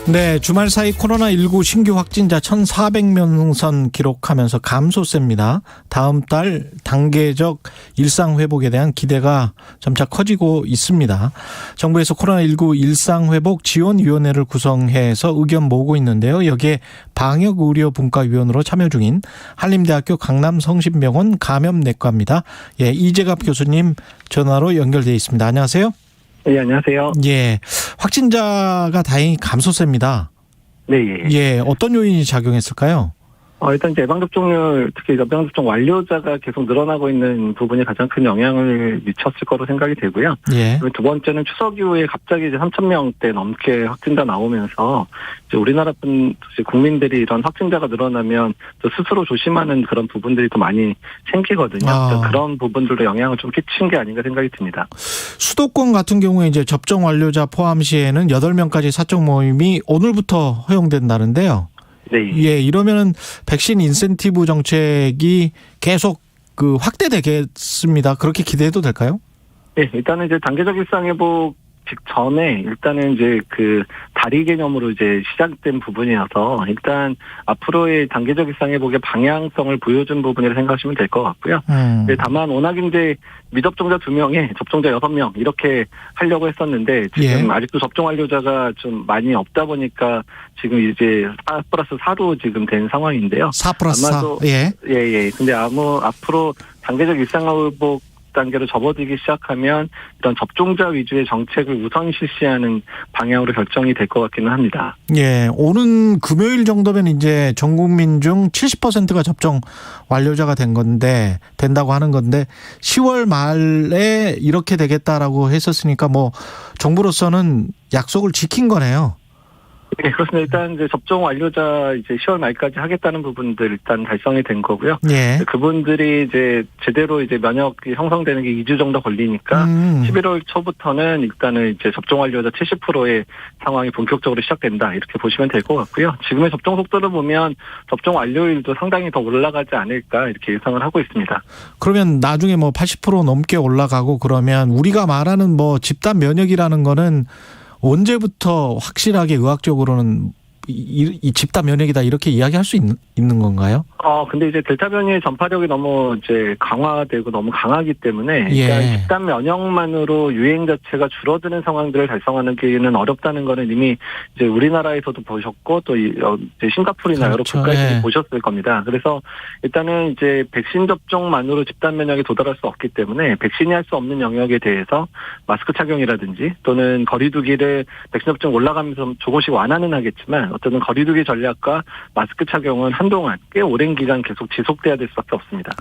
네, 주말 사이 코로나19 신규 확진자 1,400명 선 기록하면서 감소세입니다. 다음 달 단계적 일상 회복에 대한 기대가 점차 커지고 있습니다. 정부에서 코로나19 일상 회복 지원위원회를 구성해서 의견 모으고 있는데요. 여기에 방역의료분과위원으로 참여 중인 한림대학교 강남성심병원 감염내과입니다. 예, 이재갑 교수님 전화로 연결돼 있습니다. 안녕하세요. 네, 안녕하세요. 예, 확진자가 다행히 감소세입니다. 네. 예, 어떤 요인이 작용했을까요? 일단 이제 예방접종률, 특히 예방접종 완료자가 계속 늘어나고 있는 부분이 가장 큰 영향을 미쳤을 거로 생각이 되고요. 예. 두 번째는 추석 이후에 갑자기 이제 3,000명대 넘게 확진자 나오면서 이제 우리나라 국민들이 이런 확진자가 늘어나면 또 스스로 조심하는 그런 부분들이 또 많이 생기거든요. 그런 부분들도 영향을 좀 끼친 게 아닌가 생각이 듭니다. 수도권 같은 경우에 이제 접종 완료자 포함 시에는 8명까지 사적 모임이 오늘부터 허용된다는데요. 네. 예, 이러면은 백신 인센티브 정책이 계속 그 확대되겠습니다. 그렇게 기대해도 될까요? 네, 일단은 이제 단계적 일상회복 직전에 일단은 이제 그 다리 개념으로 이제 시작된 부분이어서 일단 앞으로의 단계적 일상회복의 방향성을 보여준 부분이라 생각하시면 될 것 같고요. 네, 다만 워낙 이제 미접종자 2명에 접종자 6명 이렇게 하려고 했었는데 지금 아직도 접종 완료자가 좀 많이 없다 보니까 지금 이제 4+4로 지금 된 상황인데요. 4+4. 아마도 예. 근데 앞으로 단계적 일상회복 단계로 접어들기 시작하면 이런 접종자 위주의 정책을 우선 실시하는 방향으로 결정이 될 것 같기는 합니다. 예, 오는 금요일 정도면 이제 전 국민 중 70%가 접종 완료자가 된다고 하는 건데 10월 말에 이렇게 되겠다라고 했었으니까 뭐 정부로서는 약속을 지킨 거네요. 네, 그렇습니다. 일단 이제 접종 완료자 이제 10월 말까지 하겠다는 부분들 일단 달성이 된 거고요. 예. 그분들이 이제 제대로 이제 면역이 형성되는 게 2주 정도 걸리니까 11월 초부터는 일단은 이제 접종 완료자 70%의 상황이 본격적으로 시작된다 이렇게 보시면 될 것 같고요. 지금의 접종 속도를 보면 접종 완료일도 상당히 더 올라가지 않을까 이렇게 예상을 하고 있습니다. 그러면 나중에 뭐 80% 넘게 올라가고 그러면 우리가 말하는 뭐 집단 면역이라는 거는 언제부터 확실하게 의학적으로는 이 집단 면역이다 이렇게 이야기할 수 있는 건가요? 근데 이제 델타 변이의 전파력이 너무 이제 강화되고 너무 강하기 때문에 일단 집단 면역만으로 유행 자체가 줄어드는 상황들을 달성하는 게는 어렵다는 거는 이미 이제 우리나라에서도 보셨고 또 이제 싱가포르나 여러 국가에서 보셨을 겁니다. 그래서 일단은 이제 백신 접종만으로 집단 면역에 도달할 수 없기 때문에 백신이 할 수 없는 영역에 대해서 마스크 착용이라든지 또는 거리두기를 백신 접종 올라가면서 조금씩 완화는 하겠지만 어떤 거리두기 전략과 마스크 착용은 한동안 꽤 오랜 기간 계속 지속돼야 될 수밖에 없습니다.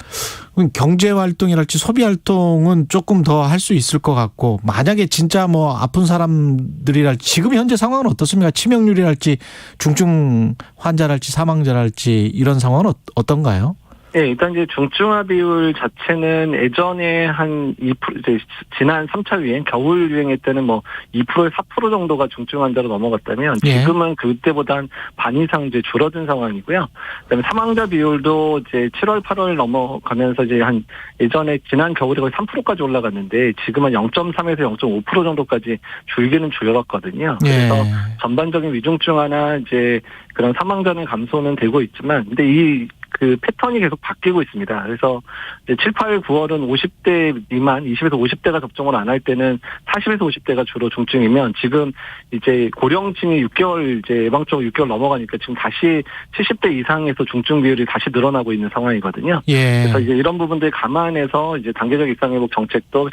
경제 활동이랄지 소비 활동은 조금 더 할 수 있을 것 같고 만약에 진짜 뭐 아픈 사람들이랄지 지금 현재 상황은 어떻습니까? 치명률이랄지 중증 환자랄지 사망자랄지 이런 상황은 어떤가요? 네, 일단 이제 중증화 비율 자체는 예전에 한 2%, 이제 지난 3차 유행, 겨울 유행일 때는 뭐 2%에서 4% 정도가 중증 환자로 넘어갔다면 지금은 그때보다 한 반 이상 이제 줄어든 상황이고요. 그다음에 사망자 비율도 이제 7월, 8월 넘어가면서 이제 한 예전에 지난 겨울에 거의 3%까지 올라갔는데 지금은 0.3에서 0.5% 정도까지 줄기는 줄었거든요. 그래서 전반적인 위중증화나 이제 그런 사망자는 감소는 되고 있지만, 근데 그 패턴이 계속 바뀌고 있습니다. 그래서 이제 7, 8, 9월은 50대 미만, 20에서 50대가 접종을 안 할 때는 40에서 50대가 주로 중증이면 지금 이제 고령층이 6개월 이제 예방적으로 6개월 넘어가니까 지금 다시 70대 이상에서 중증 비율이 다시 늘어나고 있는 상황이거든요. 그래서 이제 이런 부분들 감안해서 이제 단계적 일상회복 정책도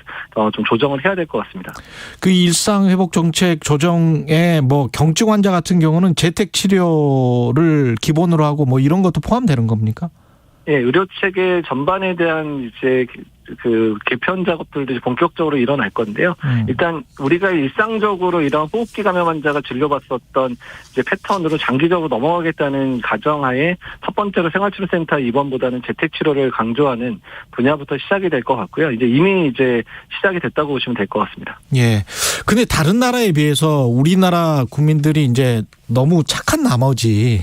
좀 조정을 해야 될 것 같습니다. 그 일상회복 정책 조정에 뭐 경증 환자 같은 경우는 재택 치료를 기본으로 하고 뭐 이런 것도 포함되는 겁니까? 예, 의료 체계 전반에 대한 이제 그 개편 작업들도 이제 본격적으로 일어날 건데요. 일단 우리가 일상적으로 이런 호흡기 감염 환자가 진료받았던 이제 패턴으로 장기적으로 넘어가겠다는 가정하에 첫 번째로 생활치료센터 입원보다는 재택 치료를 강조하는 분야부터 시작이 될 것 같고요. 이제 이미 이제 시작이 됐다고 보시면 될 것 같습니다. 예. 근데 다른 나라에 비해서 우리나라 국민들이 이제 너무 착한 나머지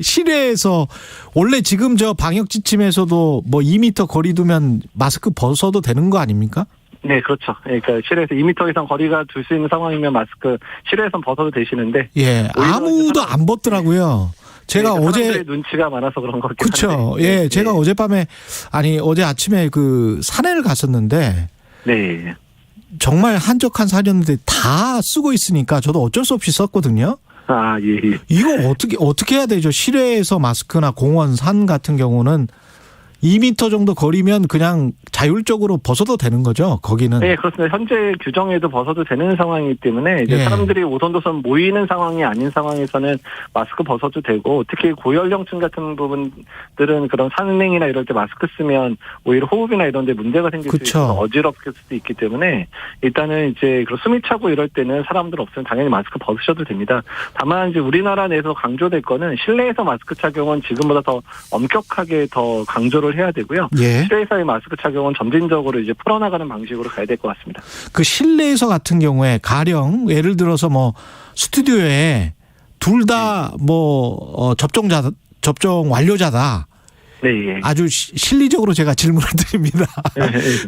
실외에서 원래 지금 저 방역 지침에서도 뭐 2m 거리 두면 마스크 벗어도 되는 거 아닙니까? 네, 그렇죠. 그러니까 실외에서 2m 이상 거리가 둘 수 있는 상황이면 마스크 실외에선 벗어도 되시는데. 예, 아무도 안 벗더라고요. 제가 어제 눈치가 많아서 그런 것 같긴 그렇죠. 예, 제가 어젯밤에 어제 아침에 그 산에를 갔었는데. 네. 정말 한적한 산이었는데 다 쓰고 있으니까 저도 어쩔 수 없이 썼거든요. 예. 이거 어떻게 해야 되죠? 실외에서 마스크나 공원, 산 같은 경우는 2m 정도 거리면 그냥 자율적으로 벗어도 되는 거죠, 거기는? 네, 그렇습니다. 현재 규정에도 벗어도 되는 상황이기 때문에 이제 사람들이 오손도손 모이는 상황이 아닌 상황에서는 마스크 벗어도 되고, 특히 고연령층 같은 부분들은 그런 산행이나 이럴 때 마스크 쓰면 오히려 호흡이나 이런 데 문제가 생길 수 있어서 어지럽게 수도 있기 때문에 일단은 이제 숨이 차고 이럴 때는 사람들 없으면 당연히 마스크 벗으셔도 됩니다. 다만 이제 우리나라 내에서 강조될 거는 실내에서 마스크 착용은 지금보다 더 엄격하게 더 강조를 해야 되고요. 실내에서의 마스크 착용은 점진적으로 이제 풀어나가는 방식으로 가야 될 것 같습니다. 그 실내에서 같은 경우에 가령 예를 들어서 뭐 스튜디오에 둘 다 뭐 접종 완료자다. 네, 예. 아주 실리적으로 제가 질문을 드립니다.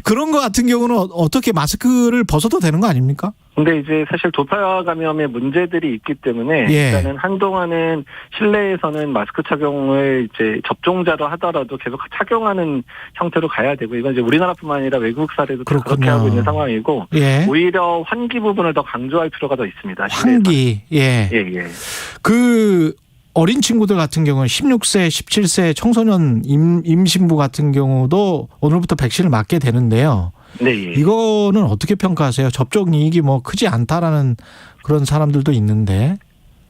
그런 거 같은 경우는 어떻게 마스크를 벗어도 되는 거 아닙니까? 근데 이제 사실 돌파 감염의 문제들이 있기 때문에 예. 일단은 한동안은 실내에서는 마스크 착용을 이제 접종자로 하더라도 계속 착용하는 형태로 가야 되고, 이건 이제 우리나라뿐만 아니라 외국 사례도 다 그렇게 하고 있는 상황이고, 예. 오히려 환기 부분을 더 강조할 필요가 더 있습니다. 환기. 예. 예. 그 어린 친구들 같은 경우는 16세, 17세 청소년 임신부 같은 경우도 오늘부터 백신을 맞게 되는데요. 네. 예. 이거는 어떻게 평가하세요? 접종 이익이 뭐 크지 않다라는 그런 사람들도 있는데.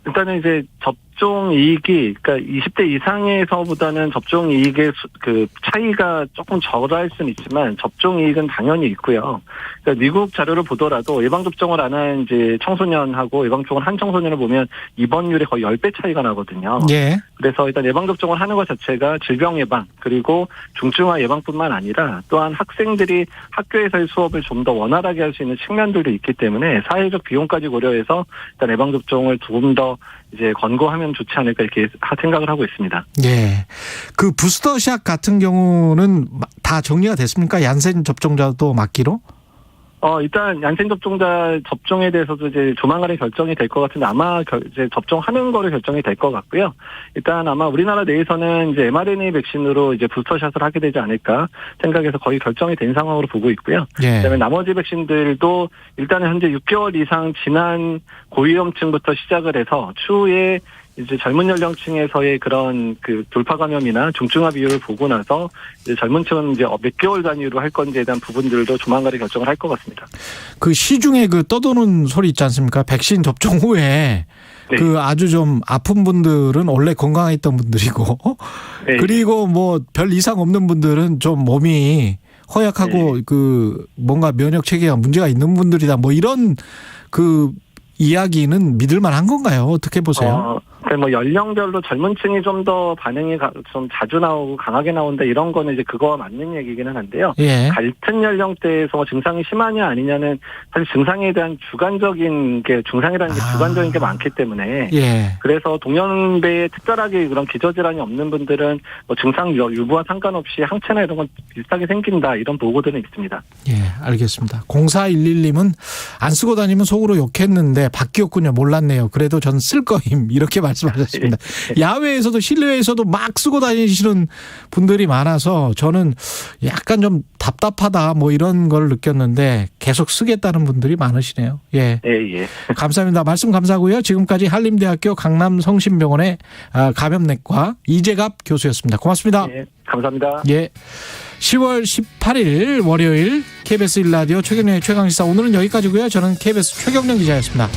일단은 이제 접종 이익이, 그러니까 20대 이상에서보다는 접종 이익의 그 차이가 조금 덜할 수는 있지만 접종 이익은 당연히 있고요. 그러니까 미국 자료를 보더라도 예방 접종을 안 한 이제 청소년하고 예방 접종을 한 청소년을 보면 입원율이 거의 10배 차이가 나거든요. 예. 그래서 일단 예방 접종을 하는 것 자체가 질병 예방 그리고 중증화 예방뿐만 아니라 또한 학생들이 학교에서의 수업을 좀 더 원활하게 할 수 있는 측면들도 있기 때문에 사회적 비용까지 고려해서 일단 예방 접종을 조금 더 이제 권고하면 좋지 않을까 이렇게 생각을 하고 있습니다. 예. 그 부스터샷 같은 경우는 다 정리가 됐습니까? 얀센 접종자도 맞기로? 일단 얀센 접종자 접종에 대해서도 이제 조만간에 결정이 될 것 같은데 아마 이제 접종하는 거를 결정이 될 것 같고요. 일단 아마 우리나라 내에서는 이제 mRNA 백신으로 이제 부스터샷을 하게 되지 않을까 생각해서 거의 결정이 된 상황으로 보고 있고요. 예. 그다음에 나머지 백신들도 일단은 현재 6개월 이상 지난 고위험층부터 시작을 해서 추후에 이제 젊은 연령층에서의 그런 그 돌파 감염이나 중증화 비율을 보고 나서 이제 젊은 층은 이제 몇 개월 단위로 할 건지에 대한 부분들도 조만간에 결정을 할 것 같습니다. 그 시중에 그 떠도는 소리 있지 않습니까? 백신 접종 후에 네. 그 아주 좀 아픈 분들은 원래 건강했던 분들이고 네. 그리고 뭐 별 이상 없는 분들은 좀 몸이 허약하고 네. 그 뭔가 면역 체계가 문제가 있는 분들이다. 뭐 이런 그 이야기는 믿을 만한 건가요? 어떻게 보세요? 뭐 연령별로 젊은 층이 좀 더 반응이 좀 자주 나오고 강하게 나온다 이런 거는 이제 그거와 맞는 얘기기는 한데요. 예. 같은 연령대에서 증상이 심하냐 아니냐는 사실 증상에 대한 주관적인 게 증상이라는 게 주관적인 게 많기 때문에 예. 그래서 동년배에 특별하게 그런 기저질환이 없는 분들은 뭐 증상 유무와 상관없이 항체나 이런 건 비슷하게 생긴다 이런 보고들은 있습니다. 예, 알겠습니다. 0411님은 안 쓰고 다니면 속으로 욕했는데 바뀌었군요. 몰랐네요. 그래도 전 쓸 거임 이렇게 말씀하셨습니다. 야외에서도 실내에서도 막 쓰고 다니시는 분들이 많아서 저는 약간 좀 답답하다 뭐 이런 걸 느꼈는데 계속 쓰겠다는 분들이 많으시네요. 예. 예. 감사합니다. 말씀 감사하고요. 지금까지 한림대학교 강남성심병원의 감염내과 이재갑 교수였습니다. 고맙습니다. 예, 감사합니다. 예. 10월 18일 월요일 KBS 1라디오 최경영의 최강시사 오늘은 여기까지고요. 저는 KBS 최경영 기자였습니다.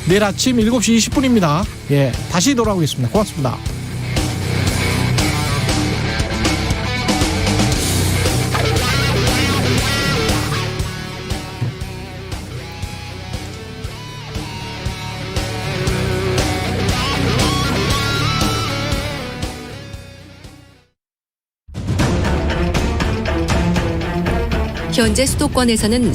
내일 아침 7시 20분입니다. 예, 다시 돌아오겠습니다. 고맙습니다. 현재 수도권에서는